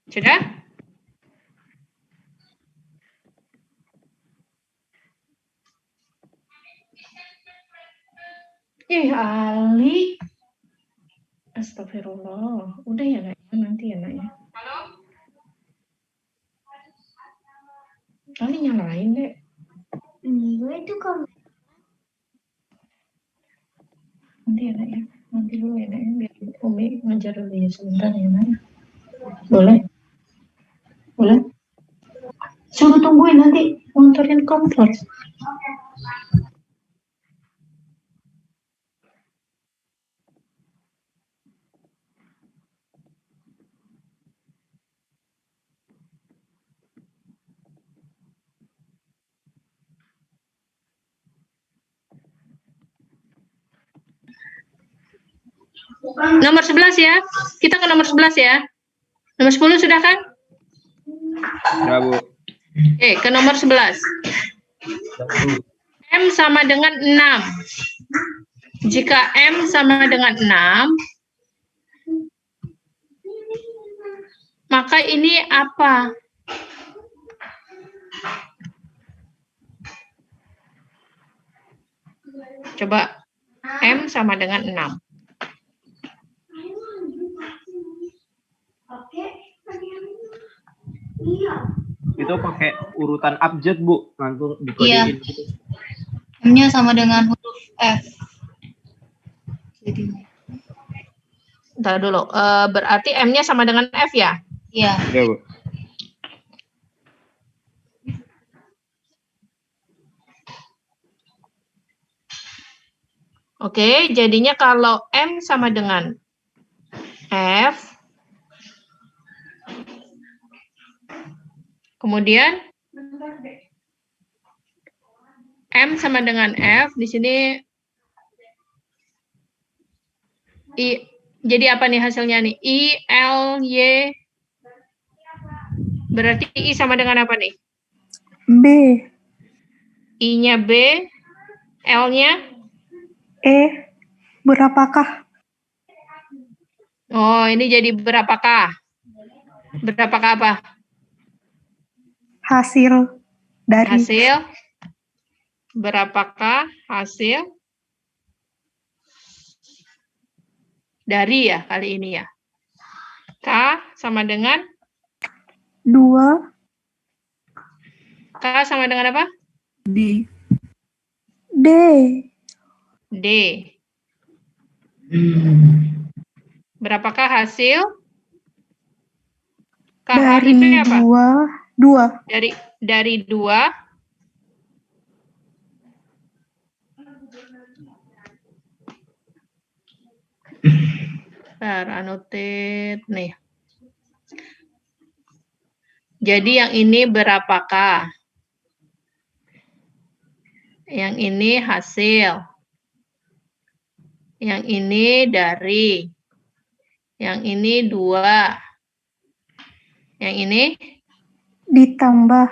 Sudah? Ali. Astagfirullah. Udah ya, Nak? Nanti ya, Nak ya. Halo? Ali nyalain, Dek. Itu kan Nanti ya, Nak ya. Nanti dulu ya, Nak ya. Biar Umi ngajar dulu ya sebentar ya, Nak. Boleh? Suruh tungguin nanti monitorin kompor. Nomor 11 ya. Kita ke nomor 11 ya. Nomor 10 sudah kan? Ya, Bu. Oke, ke nomor 11. M sama dengan 6. Jika M sama dengan 6, maka ini apa? Coba, M sama dengan 6. Itu pakai urutan abjad, Bu. Langsung dikodein gitu. M-nya sama dengan huruf F. Jadi, Bentar dulu. Berarti M-nya sama dengan F ya? iya. Ya, Bu. Oke, jadinya kalau M sama dengan F, kemudian M sama dengan F, di sini jadi apa nih hasilnya nih? I, L, Y, berarti I sama dengan apa nih? B, I-nya B, L-nya? E, berapakah? Oh, ini jadi berapakah? Berapakah apa? Hasil dari Hasil? Berapakah hasil? Dari ya, kali ini ya. K sama dengan? 2 K sama dengan apa? D. D. D. Berapakah hasil? Dari KHIP apa? 2. Dari 2. Bentar, anotate nih. Jadi yang ini berapakah? Yang ini hasil. Yang ini dari. Yang ini 2. Yang ini Ditambah.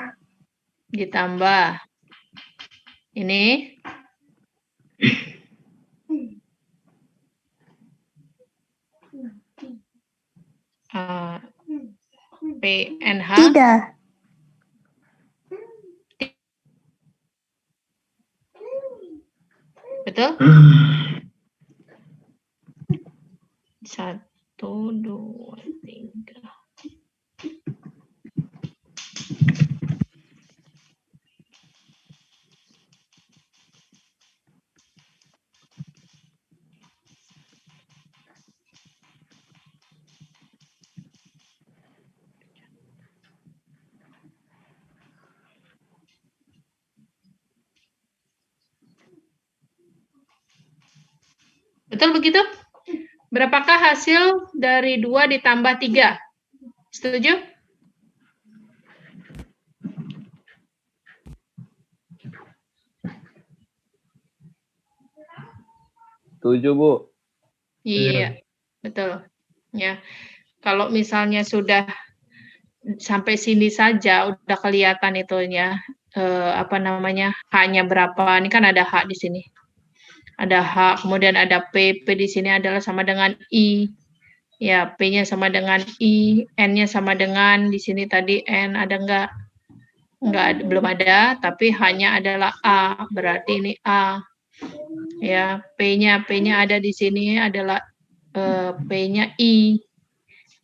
Ini PNH. Tidak. Betul? 1, 2, 3. Betul begitu? Berapakah hasil dari 2 ditambah 3? Setuju? Setuju, Bu. Iya, betul. Ya, kalau misalnya sudah sampai sini saja udah kelihatan itunya apa namanya H-nya berapa. Ini kan ada H di sini. Ada H, kemudian ada P. P di sini adalah sama dengan I. Ya, P-nya sama dengan I, N-nya sama dengan di sini tadi N ada enggak? Enggak, belum ada, tapi H-nya adalah A, berarti ini A. Ya, P-nya ada di sini adalah P-nya I.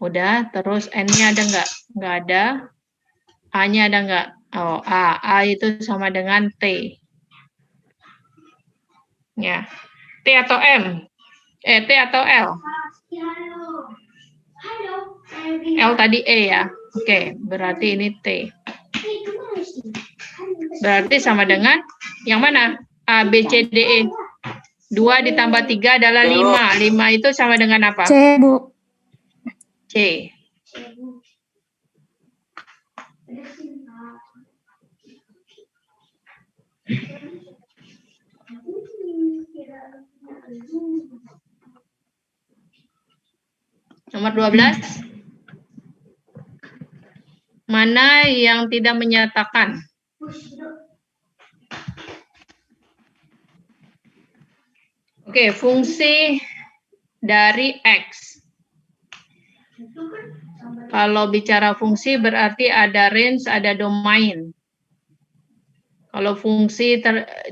Udah, terus N-nya ada enggak? Enggak ada. A-nya ada enggak? Oh, A. A itu sama dengan T. Ya. T atau M? T atau L? L tadi E ya. Oke, berarti ini T. Berarti sama dengan yang mana? A, B, C, D, E. 2 ditambah 3 adalah 5. 5 itu sama dengan apa? C, Bu. C. Nomor 12. Mana yang tidak menyatakan? Oke, fungsi dari X. Kalau bicara fungsi berarti ada range, ada domain. Kalau fungsi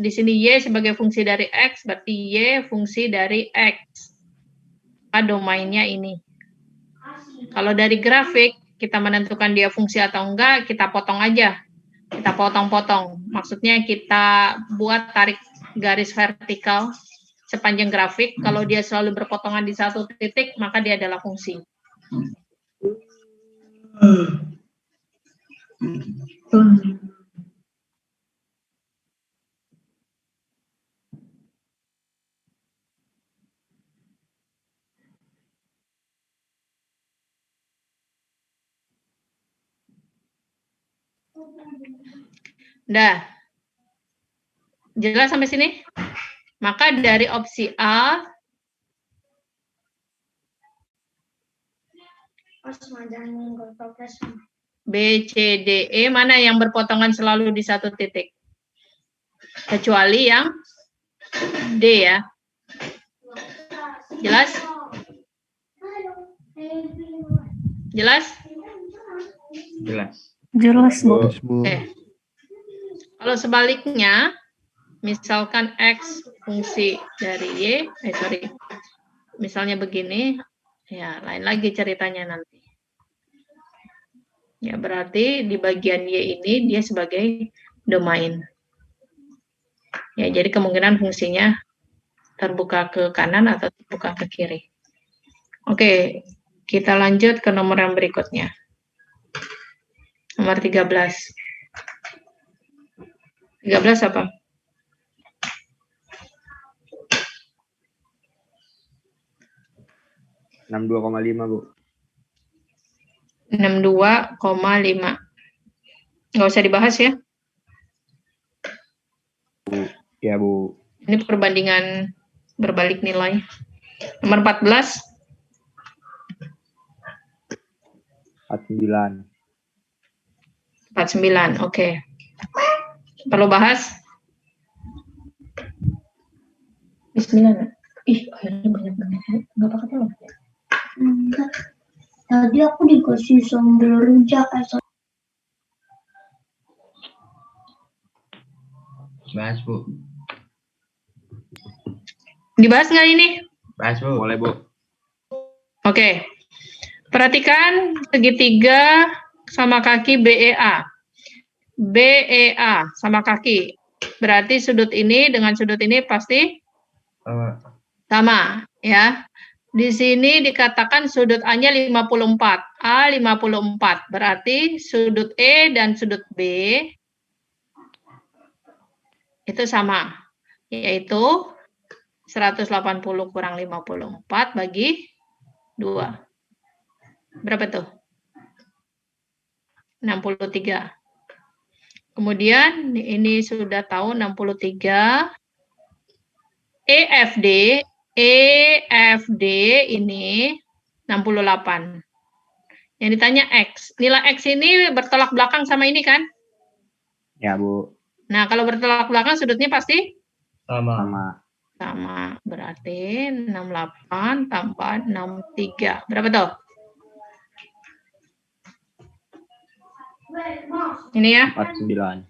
di sini Y sebagai fungsi dari X, berarti Y fungsi dari X. Domainnya ini. Kalau dari grafik, kita menentukan dia fungsi atau enggak, kita potong aja. Kita potong-potong. Maksudnya kita buat tarik garis vertikal sepanjang grafik. Kalau dia selalu berpotongan di satu titik, maka dia adalah fungsi. Dah. Jelas sampai sini? Maka dari opsi A, B, C, D, E, mana yang berpotongan selalu di satu titik? Kecuali yang D ya. Jelas? Jelas? Jelas. Jelas, Bu. Oke. Kalau sebaliknya, misalkan X fungsi dari Y, misalnya begini, ya lain lagi ceritanya nanti. Ya berarti di bagian Y ini dia sebagai domain. Ya jadi kemungkinan fungsinya terbuka ke kanan atau terbuka ke kiri. Oke, kita lanjut ke nomor yang berikutnya. Nomor 13. 13 apa? (62,5) Bu. 62,5. Nggak usah dibahas ya. Ya Bu. Ini perbandingan berbalik nilai. Nomor 14. 49. 49, oke. Perlu bahas? Bismillah. Ih, akhirnya banyak banget. Nggak pakai telur. Enggak. Tadi aku dikasih sambal rujak. Bahas, Bu. Dibahas nggak ini? Bahas, Bu. Boleh Bu. Oke. Perhatikan segitiga sama kaki BEA. BEA sama kaki. Berarti sudut ini dengan sudut ini pasti sama, ya. Di sini dikatakan sudut A-nya 54. A 54. Berarti sudut E dan sudut B itu sama, yaitu 180 kurang 54 bagi 2. Berapa tuh? 63. Kemudian ini sudah tahu 63. EFD ini 68. Yang ditanya X. Nilai X ini bertolak belakang sama ini kan? Ya Bu. Nah, kalau bertolak belakang sudutnya pasti? Sama. Sama. Berarti 68 tambah 63. Berapa tuh? Ini ya? 49.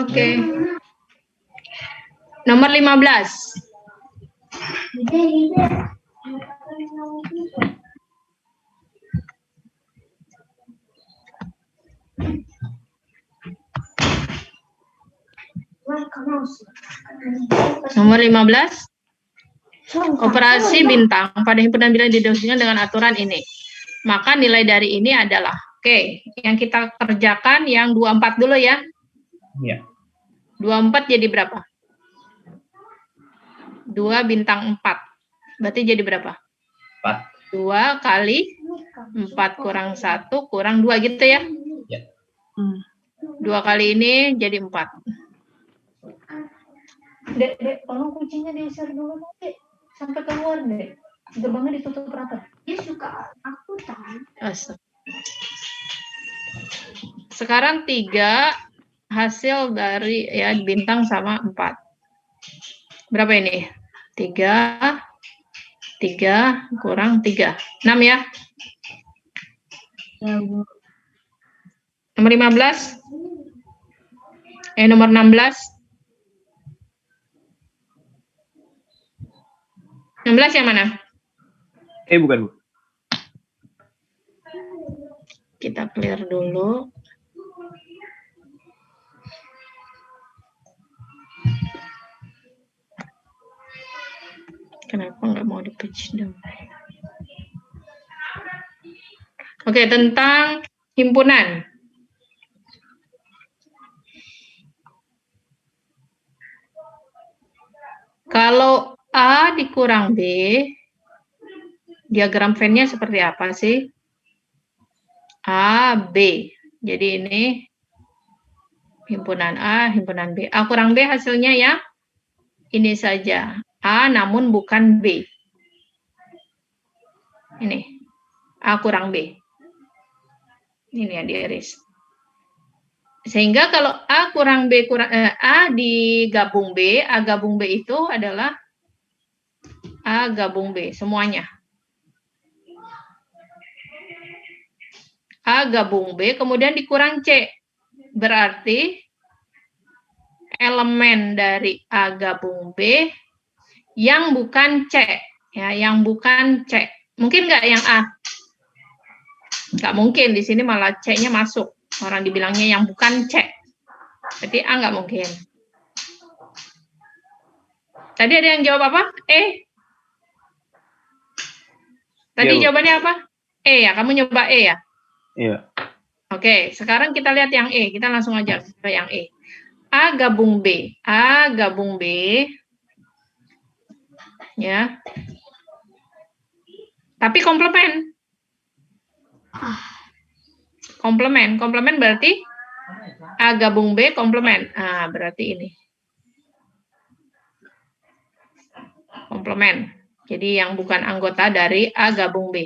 Oke. Nomor 15. Nomor 15. Operasi bintang pada himpunan bilangan didosiskan dengan aturan ini. Maka nilai dari ini adalah, oke, yang kita kerjakan yang 24 dulu ya. Iya. 24 jadi berapa? 2 bintang 4. Berarti jadi berapa? 4. 2 kali 4 kurang 1 kurang 2 gitu ya? Ya. 2 kali ini jadi 4. Dek, tolong kuncinya diusir dulu nanti. Sampai keluar, Dek. Gerbangnya ditutup rata. Dia suka aku tahu. Sekarang 3 hasil dari ya bintang sama 4. Berapa ini? 3 kurang 3. 6 ya? Ya, Bu. Nomor 15? Nomor 16? 16 yang mana? Bukan, Bu. Kita clear dulu. Kenapa nggak mau di page down? Oke, tentang himpunan. Kalau A dikurang B, diagram Venn-nya seperti apa sih? A, B. Jadi ini himpunan A, himpunan B. A kurang B hasilnya ya ini saja. A namun bukan B. Ini. A kurang B. Ini yang diiris. Sehingga kalau A kurang B kurang A digabung B, A gabung B itu adalah A gabung B semuanya. A gabung B kemudian dikurang C. Berarti elemen dari A gabung B yang bukan C, ya, yang bukan C. Mungkin nggak yang A? Nggak mungkin, di sini malah C-nya masuk. Orang dibilangnya yang bukan C. Berarti A nggak mungkin. Tadi ada yang jawab apa? Tadi Ya, jawabannya apa? Ya, kamu nyoba ya? Iya. Oke, sekarang kita lihat yang Kita langsung aja ke yang A gabung B. A gabung B. Ya. Tapi komplement. Komplement berarti A gabung B komplement. Berarti ini. Komplement. Jadi yang bukan anggota dari A gabung B.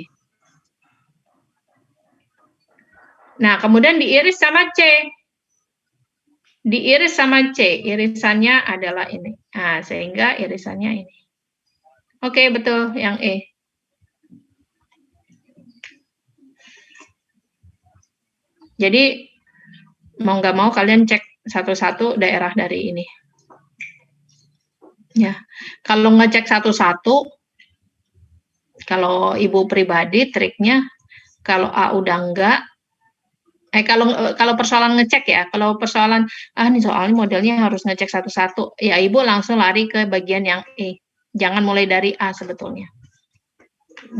Nah, kemudian diiris sama C. Diiris sama C. Irisannya adalah ini. Sehingga irisannya ini. Oke, betul. Yang Jadi, mau nggak mau kalian cek satu-satu daerah dari ini. Ya, kalau ngecek satu-satu, kalau ibu pribadi triknya, kalau A udah enggak, kalau persoalan ngecek ya, kalau persoalan ini soalnya modelnya harus ngecek satu-satu, ya ibu langsung lari ke bagian yang Jangan mulai dari A sebetulnya.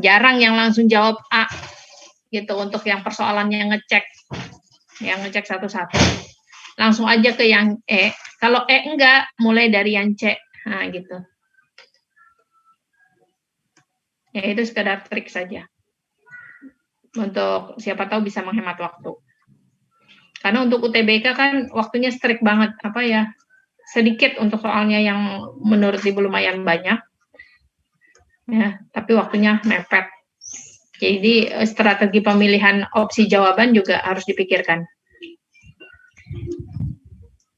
Jarang yang langsung jawab A gitu untuk yang persoalannya ngecek, yang ngecek satu-satu. Langsung aja ke yang Kalau enggak, mulai dari yang C. Nah, gitu. Ya, itu sekedar trik saja. Untuk siapa tahu bisa menghemat waktu. Karena untuk UTBK kan waktunya strict banget. Sedikit untuk soalnya yang menurut ibu lumayan banyak. Ya, tapi waktunya mepet. Jadi strategi pemilihan opsi jawaban juga harus dipikirkan.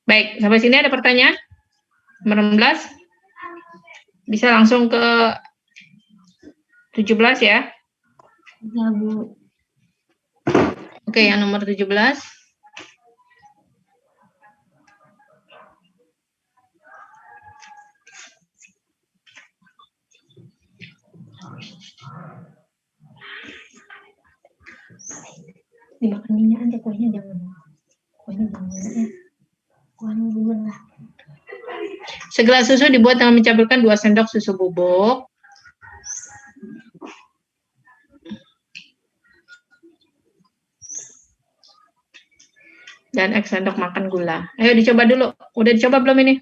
Baik, sampai sini ada pertanyaan? Nomor 16? Bisa langsung ke 17 ya? Ya, Bu. Oke, yang nomor 17. Dimakan minyak aja, kuahnya jangan ya. Kuahnya duluan lah. Segelas susu dibuat dengan mencampurkan 2 sendok susu bubuk. Dan X sendok makan gula. Ayo dicoba dulu. Udah dicoba belum ini?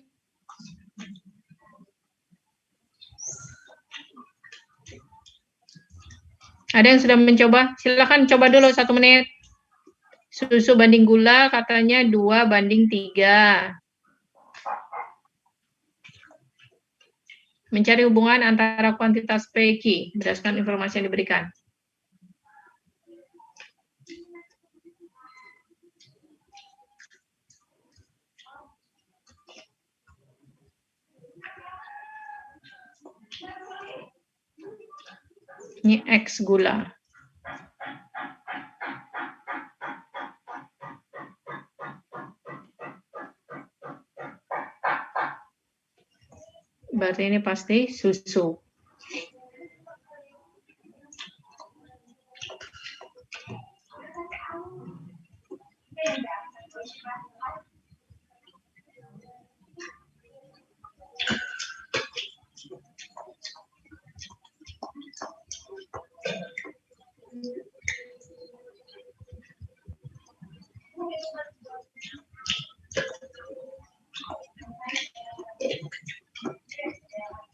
Ada yang sudah mencoba? Silakan coba dulu 1 menit. Susu banding gula katanya 2:3. Mencari hubungan antara kuantitas P, Q berdasarkan informasi yang diberikan. Ini X gula. Berarti ini pasti susu.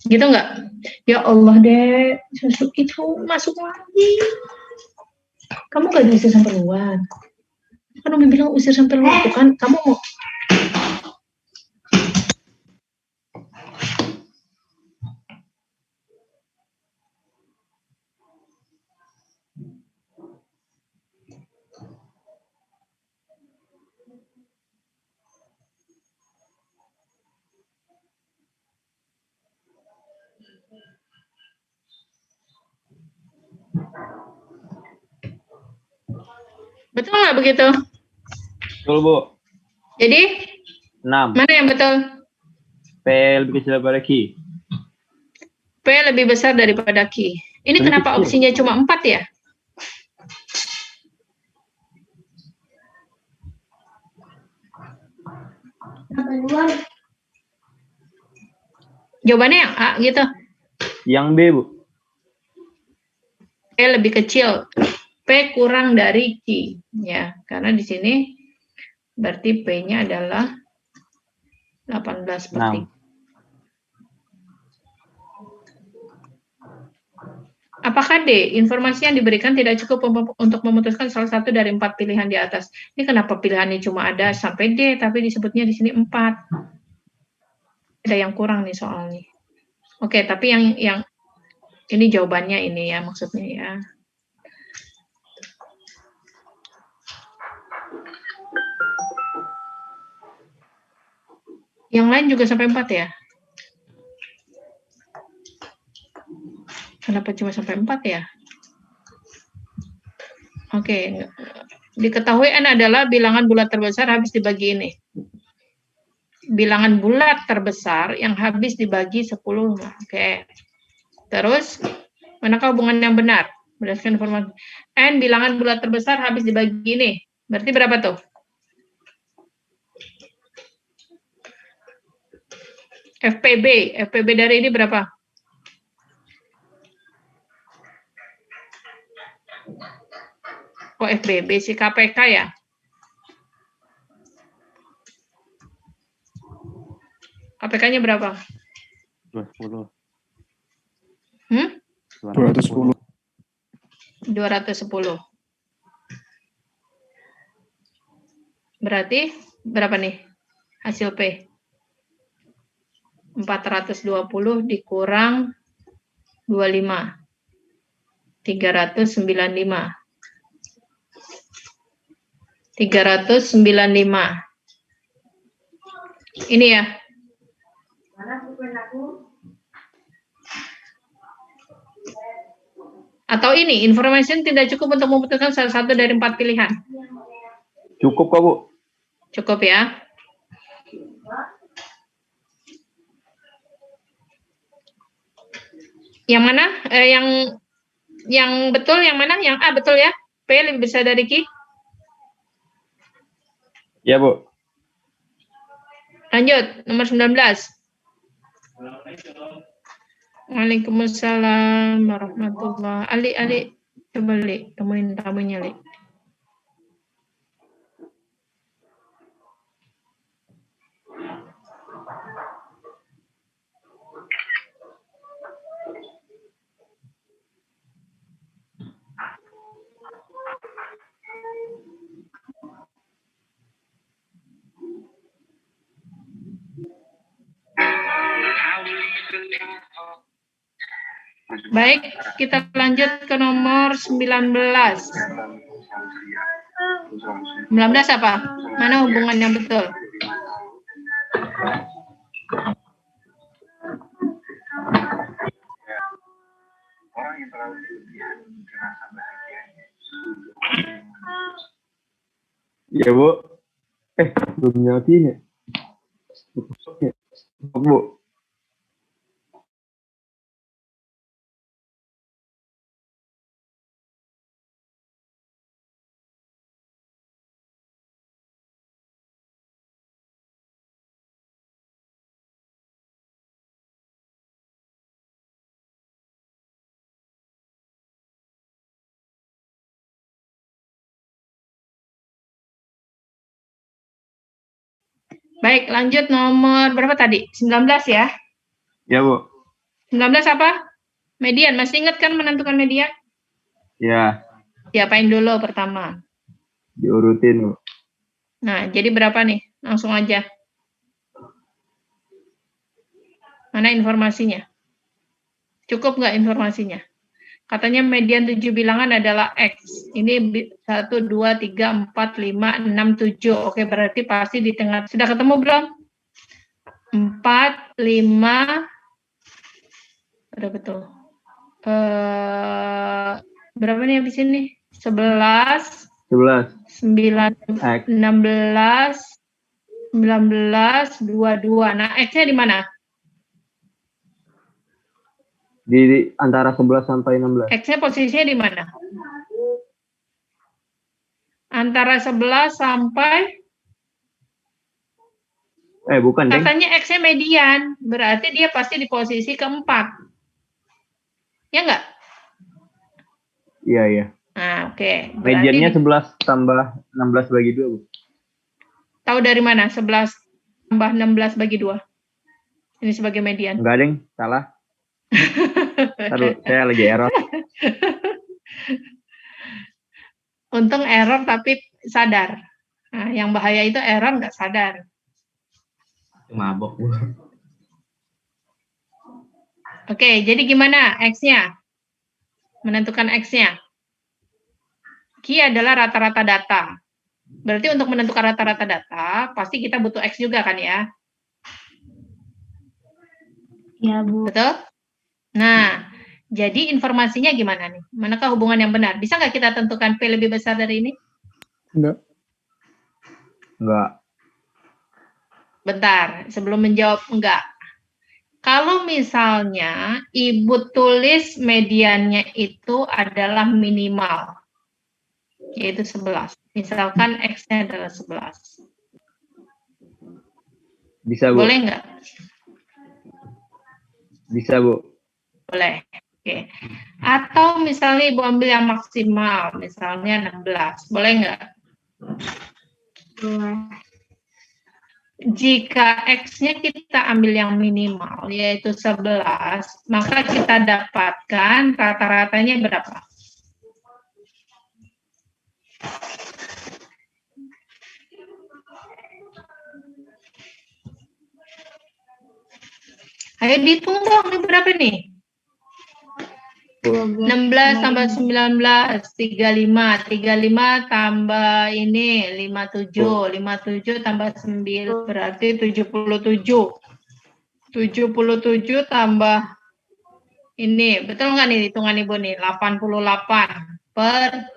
Gitu nggak? Ya Allah deh, susu itu masuk lagi. Kamu gak diusir sampai luar. Kan Umi bilang usir sampai luar tuh kan. Kamu mau betul nggak begitu? Betul, Bu. Jadi 6. mana yang betul? P lebih kecil daripada Q. P lebih besar daripada Q. Ini Lebih kenapa kecil. opsinya cuma 4 ya? Jawabannya yang A gitu. Yang B, Bu. P lebih kecil. P kurang dari Q. Ya, karena di sini berarti P-nya adalah 18/3. 6. Apakah D, informasi yang diberikan tidak cukup untuk memutuskan salah satu dari 4 pilihan di atas? Ini kenapa pilihannya cuma ada sampai D, tapi disebutnya di sini 4. Ada yang kurang nih soalnya. Oke, tapi yang ini jawabannya ini ya, maksudnya ya. Yang lain juga sampai 4 ya? Kenapa cuma sampai 4 ya? Oke, diketahui N adalah bilangan bulat terbesar habis dibagi ini. Bilangan bulat terbesar yang habis dibagi 10. Oke. Terus, manakah hubungan yang benar? Berdasarkan informasi. N bilangan bulat terbesar habis dibagi ini. Berarti berapa tuh? FPB dari ini berapa? Oh, FBB si KPK ya? KPK-nya berapa? 210. 210. 210. Berarti berapa nih hasil P? 420 dikurang 25. 395. 395. Ini ya. Atau ini, information tidak cukup untuk memutuskan salah satu dari 4 pilihan. Cukup kok, Bu. Cukup ya. Yang mana? Yang betul yang mana? Yang A betul ya? P lebih besar dari Q? Ya, Bu. Lanjut, nomor 19. Waalaikumsalam warahmatullahi. Ali, coba Li, temuin tamunya Li. Baik, kita lanjut ke nomor 19. 19 apa? Mana hubungan yang betul? Iya, Bu. Belum nyautin ya? Bu. Baik, lanjut nomor berapa tadi? 19 ya? Ya, Bu. 19 apa? Median. Masih ingat kan menentukan median? Ya, Diapain dulu pertama? diurutin, Bu. Nah, jadi berapa nih? Langsung aja. Mana informasinya? Cukup nggak informasinya? Katanya median 7 bilangan adalah X. Ini 1, 2, 3, 4, 5, 6, 7. Oke, berarti pasti di tengah. Sudah ketemu belum? 4, 5. Udah betul. Berapa nih habis ini? 11. 11. 16. 19, 22. Nah, X-nya di mana? Di antara 11 sampai 16. X-nya posisinya di mana? Antara 11 sampai... Bukan, Deng. Katanya X-nya median. Berarti dia pasti di posisi keempat. Ya nggak? Iya, iya. Nah, oke. Mediannya 11 tambah 16 bagi 2, Bu. Tahu dari mana? 11 tambah 16 bagi 2. Ini sebagai median. Enggak, Deng. Salah. Aduh, saya lagi error. Untung error tapi sadar. Nah, yang bahaya itu error nggak sadar. Mabok, Bu. Oke, jadi gimana X-nya? Menentukan X-nya. Q adalah rata-rata data. Berarti untuk menentukan rata-rata data, pasti kita butuh X juga kan ya? Ya, Bu. Betul? Nah, jadi informasinya gimana nih? Manakah hubungan yang benar? Bisa nggak kita tentukan P lebih besar dari ini? Enggak. Bentar, sebelum menjawab enggak. Kalau misalnya Ibu tulis mediannya itu adalah minimal, yaitu 11. Misalkan X-nya adalah 11. Bisa, Bu. Boleh nggak? Bisa, Bu. Boleh. Oke. Atau misalnya Ibu ambil yang maksimal, misalnya 16. Boleh nggak? Boleh. Jika X-nya kita ambil yang minimal, yaitu 11, maka kita dapatkan rata-ratanya berapa? Ayo dihitung dong, ini berapa nih? 16 tambah 19, 35. 35 tambah ini, 57. 57 tambah 9, berarti 77. 77 tambah ini, betul nggak nih hitungan Ibu nih? 88 per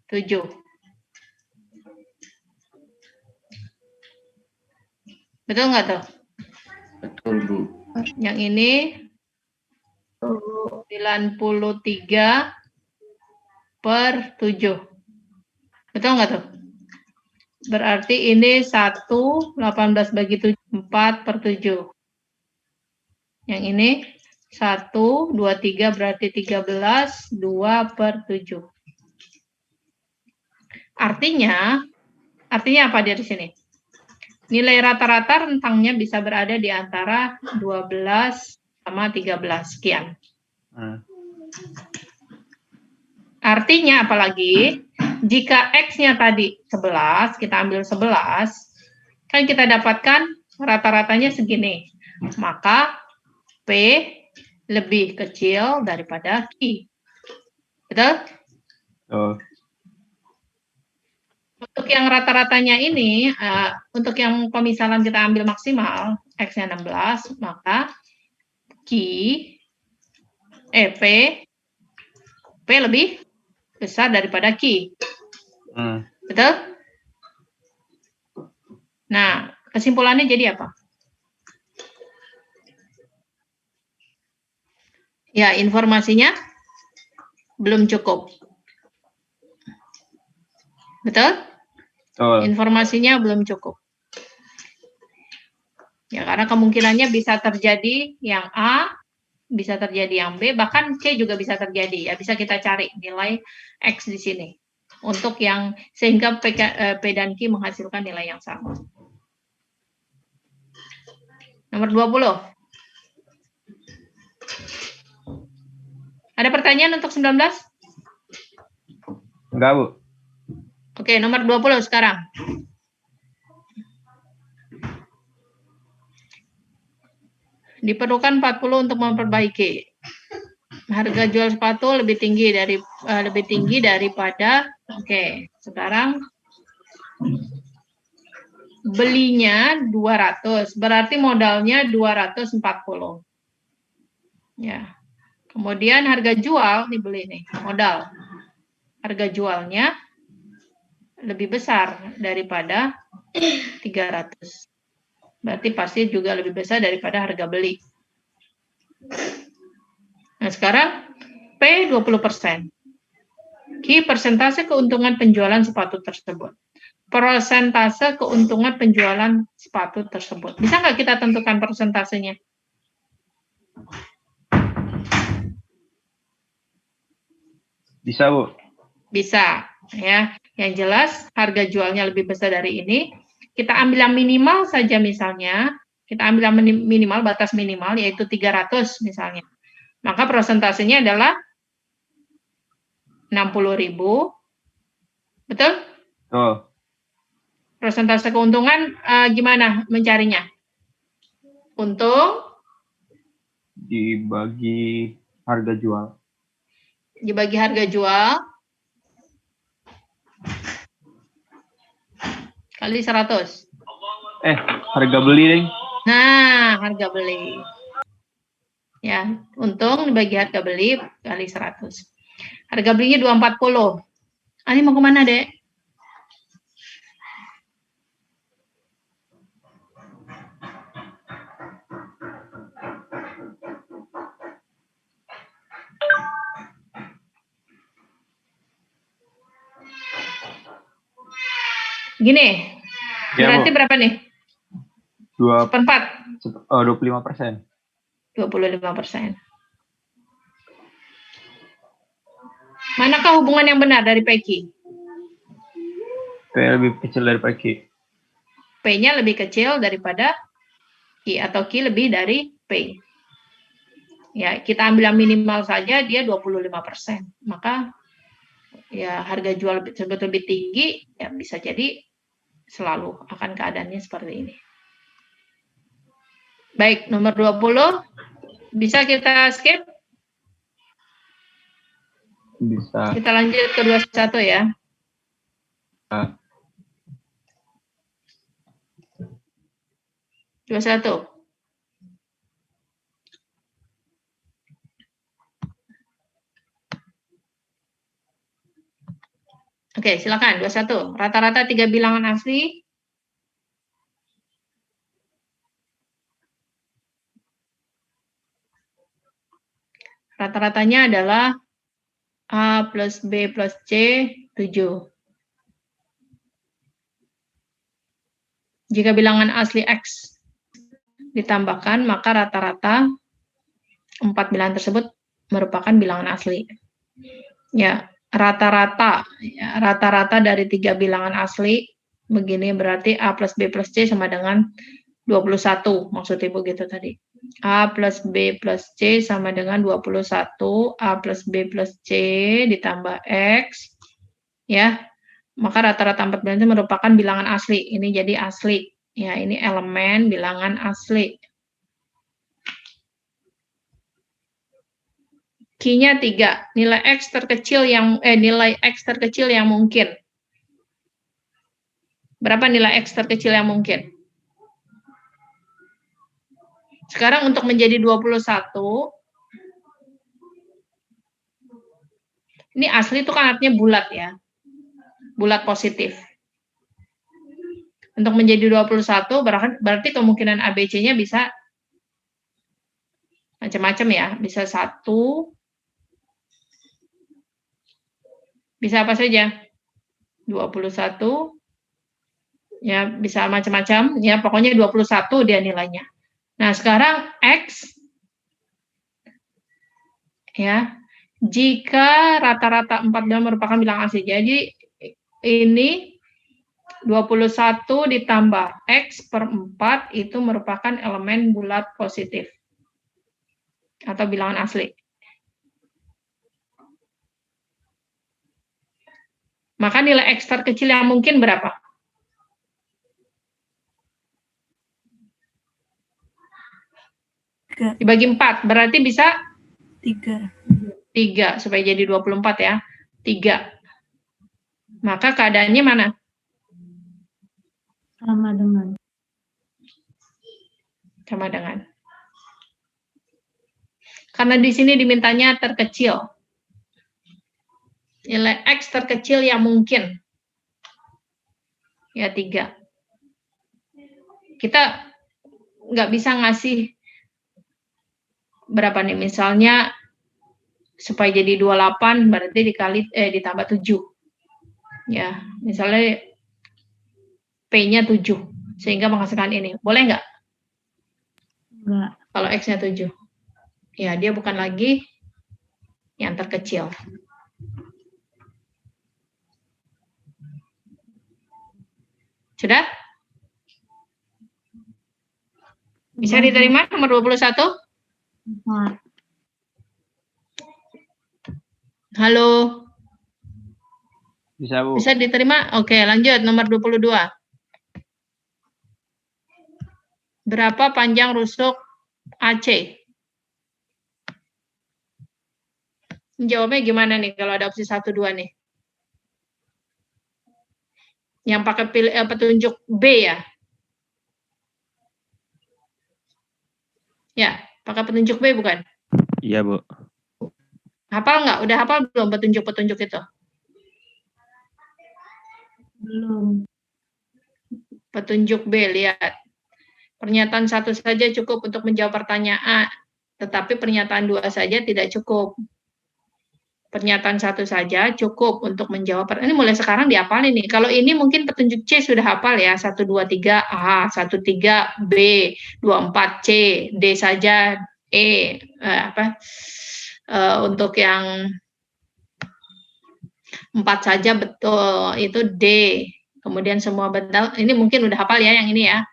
7. Betul nggak tuh? Betul, Bu. Yang ini 93 per 7. Betul nggak tuh? Berarti ini 1, 18 bagi 7, 4 per 7. Yang ini 1, 2, 3 berarti 13, 2 per 7. Artinya apa dia di sini? Nilai rata-rata rentangnya bisa berada di antara 12 sama 13 sekian. Artinya apalagi jika X-nya tadi 11, kita ambil 11, kan kita dapatkan rata-ratanya segini. Maka P lebih kecil daripada Q. Betul? Oh. Untuk yang rata-ratanya ini, untuk yang pemisalan kita ambil maksimal, X-nya 16, maka P lebih besar daripada Q. Betul? Nah, kesimpulannya jadi apa? Ya, informasinya belum cukup. Betul? Informasinya belum cukup. Ya, karena kemungkinannya bisa terjadi yang A, bisa terjadi yang B, bahkan C juga bisa terjadi. Ya, bisa kita cari nilai X di sini. Untuk yang sehingga P dan Q menghasilkan nilai yang sama. Nomor 20. Ada pertanyaan untuk 19? Enggak, Bu. Oke, nomor 20 sekarang. Diperlukan 40 untuk memperbaiki. Harga jual sepatu lebih tinggi daripada sekarang belinya 200, berarti modalnya 240. Ya. Kemudian harga jual dibeli nih, modal. Harga jualnya lebih besar daripada 300. Berarti pasti juga lebih besar daripada harga beli. Nah, sekarang P 20%. Q persentase keuntungan penjualan sepatu tersebut. Persentase keuntungan penjualan sepatu tersebut. Bisa nggak kita tentukan persentasenya? Bisa, Bu. Bisa, ya. Yang jelas harga jualnya lebih besar dari ini. Kita ambil yang minimal saja misalnya. Kita ambil yang minimal, batas minimal, yaitu 300 misalnya. Maka persentasenya adalah 60.000. Betul? Oh. Persentase keuntungan gimana mencarinya? Untung dibagi harga jual. Dibagi harga jual kali 100. Harga beli, Ding. Nah, harga beli. Ya, untung dibagi harga beli kali 100. Harga belinya 240. Ani mau kemana, Dek? Gini, Ya, berarti Bu. berapa nih? 25%. 25%. Manakah hubungan yang benar dari P-Q? P lebih kecil daripada Q. P-nya lebih kecil daripada Q, atau Q lebih dari P. Ya, kita ambil yang minimal saja, dia 25%. Maka ya harga jual tersebut lebih tinggi, ya bisa jadi selalu akan keadaannya seperti ini. Baik, nomor 20. Bisa kita skip? Bisa. Kita lanjut ke 21 ya. Nah. 21. Oke, silakan 21. Rata-rata 3 bilangan asli. Rata-ratanya adalah A plus B plus C 7. Jika bilangan asli X ditambahkan, maka rata-rata 4 bilangan tersebut merupakan bilangan asli. Ya, rata-rata dari 3 bilangan asli begini, berarti A plus B plus C sama dengan 21, maksud Ibu gitu tadi. A plus B plus C sama dengan 21, A plus B plus C ditambah X, ya. Maka rata-rata 4 bilangan itu merupakan bilangan asli. Ini jadi asli. Ya, ini elemen bilangan asli. Q-nya 3. Nilai X terkecil yang mungkin. Berapa nilai X terkecil yang mungkin? Sekarang untuk menjadi 21, ini asli itu kan artinya bulat ya. Bulat positif. Untuk menjadi 21 berarti kemungkinan ABC-nya bisa macam-macam ya. Bisa 1, bisa apa saja? 21, ya bisa macam-macam. Ya pokoknya 21 dia nilainya. Nah sekarang X, ya, jika rata-rata 4 merupakan bilang asli. Jadi ini 21 ditambah X per 4 itu merupakan elemen bulat positif. Atau bilangan asli. Maka nilai X terkecil yang mungkin berapa? Dibagi 4, berarti bisa? 3. 3, supaya jadi 24 ya. 3. Maka keadaannya mana? Sama dengan. Sama dengan. Karena di sini dimintanya terkecil. Nilai X terkecil yang mungkin. Ya 3. Kita nggak bisa ngasih berapa nih, misalnya supaya jadi 28 berarti ditambah 7. Ya, misalnya P-nya 7 sehingga menghasilkan ini. Boleh nggak? Enggak. Kalau X-nya 7. Ya, dia bukan lagi yang terkecil. Sudah? Bisa diterima nomor 21? Bisa. Halo? Bisa, Bu. Bisa diterima? Oke, lanjut. Nomor 22. Berapa panjang rusuk AC? Jawabnya gimana nih kalau ada opsi 1, 2 nih? Yang pakai petunjuk B ya? Ya, pakai petunjuk B bukan? Iya, Bu. Hafal nggak? Udah hafal belum petunjuk-petunjuk itu? Belum. Petunjuk B, lihat. Pernyataan 1 saja cukup untuk menjawab pertanyaan, tetapi pernyataan 2 saja tidak cukup. Pernyataan 1 saja cukup untuk menjawab pertanyaan. Ini mulai sekarang dihafalin nih. Kalau ini mungkin petunjuk C sudah hafal ya. 1, 2, 3 A, 1, 3 B, 2, 4 C, D saja E. Untuk yang 4 saja betul, itu D. Kemudian semua betul. Ini mungkin udah hafal ya yang ini ya.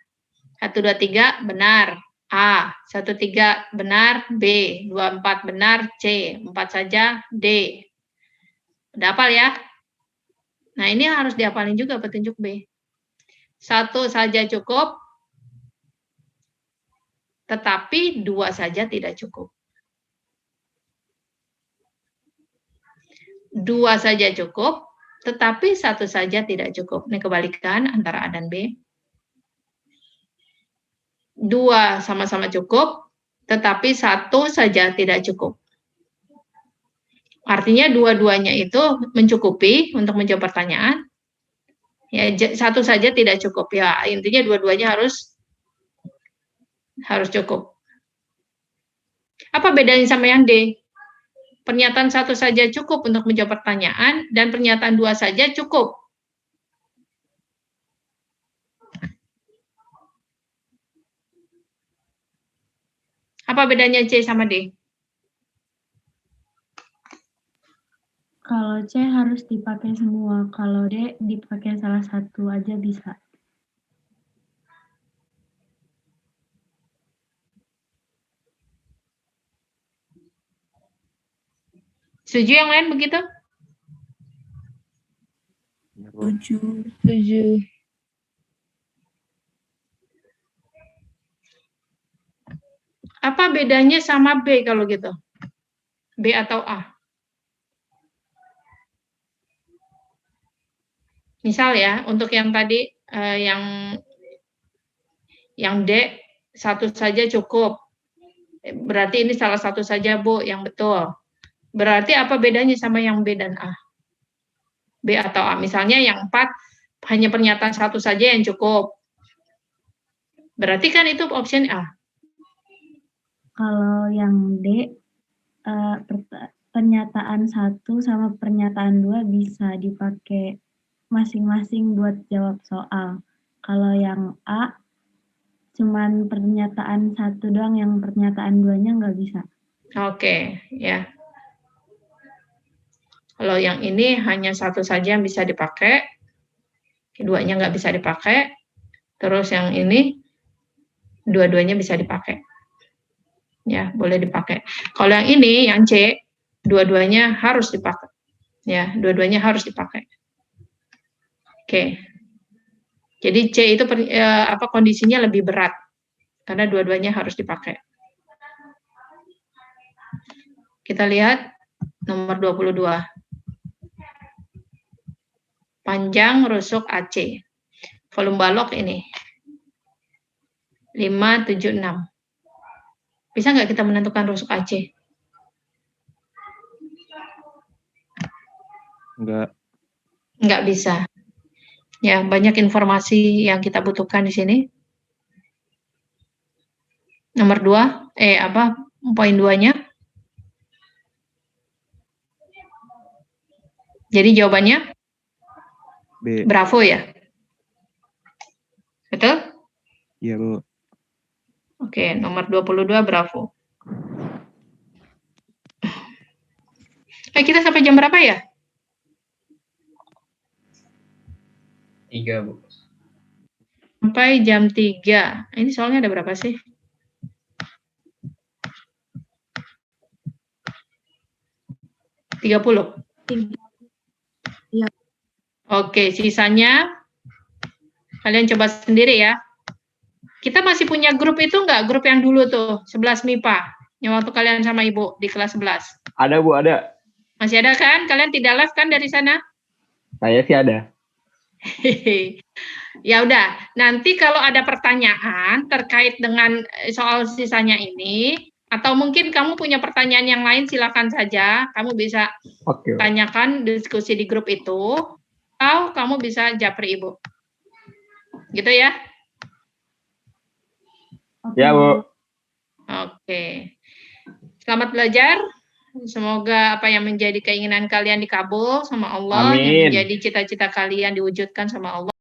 1, 2, 3 benar A, 1, 3 benar B, 2, 4 benar C, 4 saja D. Udah hafal ya? Nah ini harus dihafalin juga petunjuk B. 1 saja cukup, tetapi 2 saja tidak cukup. 2 saja cukup, tetapi 1 saja tidak cukup. Ini kebalikan antara A dan B. 2 sama-sama cukup, tetapi 1 saja tidak cukup. Artinya dua-duanya itu mencukupi untuk menjawab pertanyaan. Ya, 1 saja tidak cukup. Ya, intinya dua-duanya harus cukup. Apa bedanya sama yang D? Pernyataan 1 saja cukup untuk menjawab pertanyaan dan pernyataan 2 saja cukup. Apa bedanya C sama D? Kalau C harus dipakai semua, kalau D dipakai salah satu aja bisa. Setuju yang lain begitu? Setuju. Apa bedanya sama B kalau gitu? B atau A? Misal ya, untuk yang tadi yang D satu saja cukup. Berarti ini salah satu saja, Bu, yang betul. Berarti apa bedanya sama yang B dan A? B atau A. Misalnya yang 4 hanya pernyataan satu saja yang cukup. Berarti kan itu option A. Kalau yang D, pernyataan 1 sama pernyataan 2 bisa dipakai masing-masing buat jawab soal. Kalau yang A, cuman pernyataan 1 doang, yang pernyataan 2-nya nggak bisa. Oke, ya. Kalau yang ini hanya satu saja yang bisa dipakai, keduanya nggak bisa dipakai, terus yang ini dua-duanya bisa dipakai. Ya, boleh dipakai. Kalau yang ini, yang C, dua-duanya harus dipakai. Ya, dua-duanya harus dipakai. Oke. Jadi C itu kondisinya lebih berat karena dua-duanya harus dipakai. Kita lihat nomor 22. Panjang rusuk AC. Volume balok ini 576. Bisa nggak kita menentukan rusuk AC? Nggak bisa. Ya, banyak informasi yang kita butuhkan di sini. Nomor 2, poin 2-nya? Jadi jawabannya? B. Bravo ya? Betul? Iya, Bu. Oke, nomor 22 Bravo. Kita sampai jam berapa ya? 3, Bu. Sampai jam 3. Ini soalnya ada berapa sih? $30. Iya. Oke, sisanya kalian coba sendiri ya. Kita masih punya grup itu nggak? Grup yang dulu tuh, 11 MIPA. Yang waktu kalian sama Ibu di kelas 11. Ada, Bu, ada. Masih ada kan? Kalian tidak live kan dari sana? Saya sih ada. Ya udah, nanti kalau ada pertanyaan terkait dengan soal sisanya ini, atau mungkin kamu punya pertanyaan yang lain, silakan saja. Kamu bisa tanyakan diskusi di grup itu, atau kamu bisa japri Ibu. Gitu ya? Ya, Bu. Oke. Selamat belajar. Semoga apa yang menjadi keinginan kalian dikabul sama Allah, Amin. yang menjadi cita-cita kalian diwujudkan sama Allah.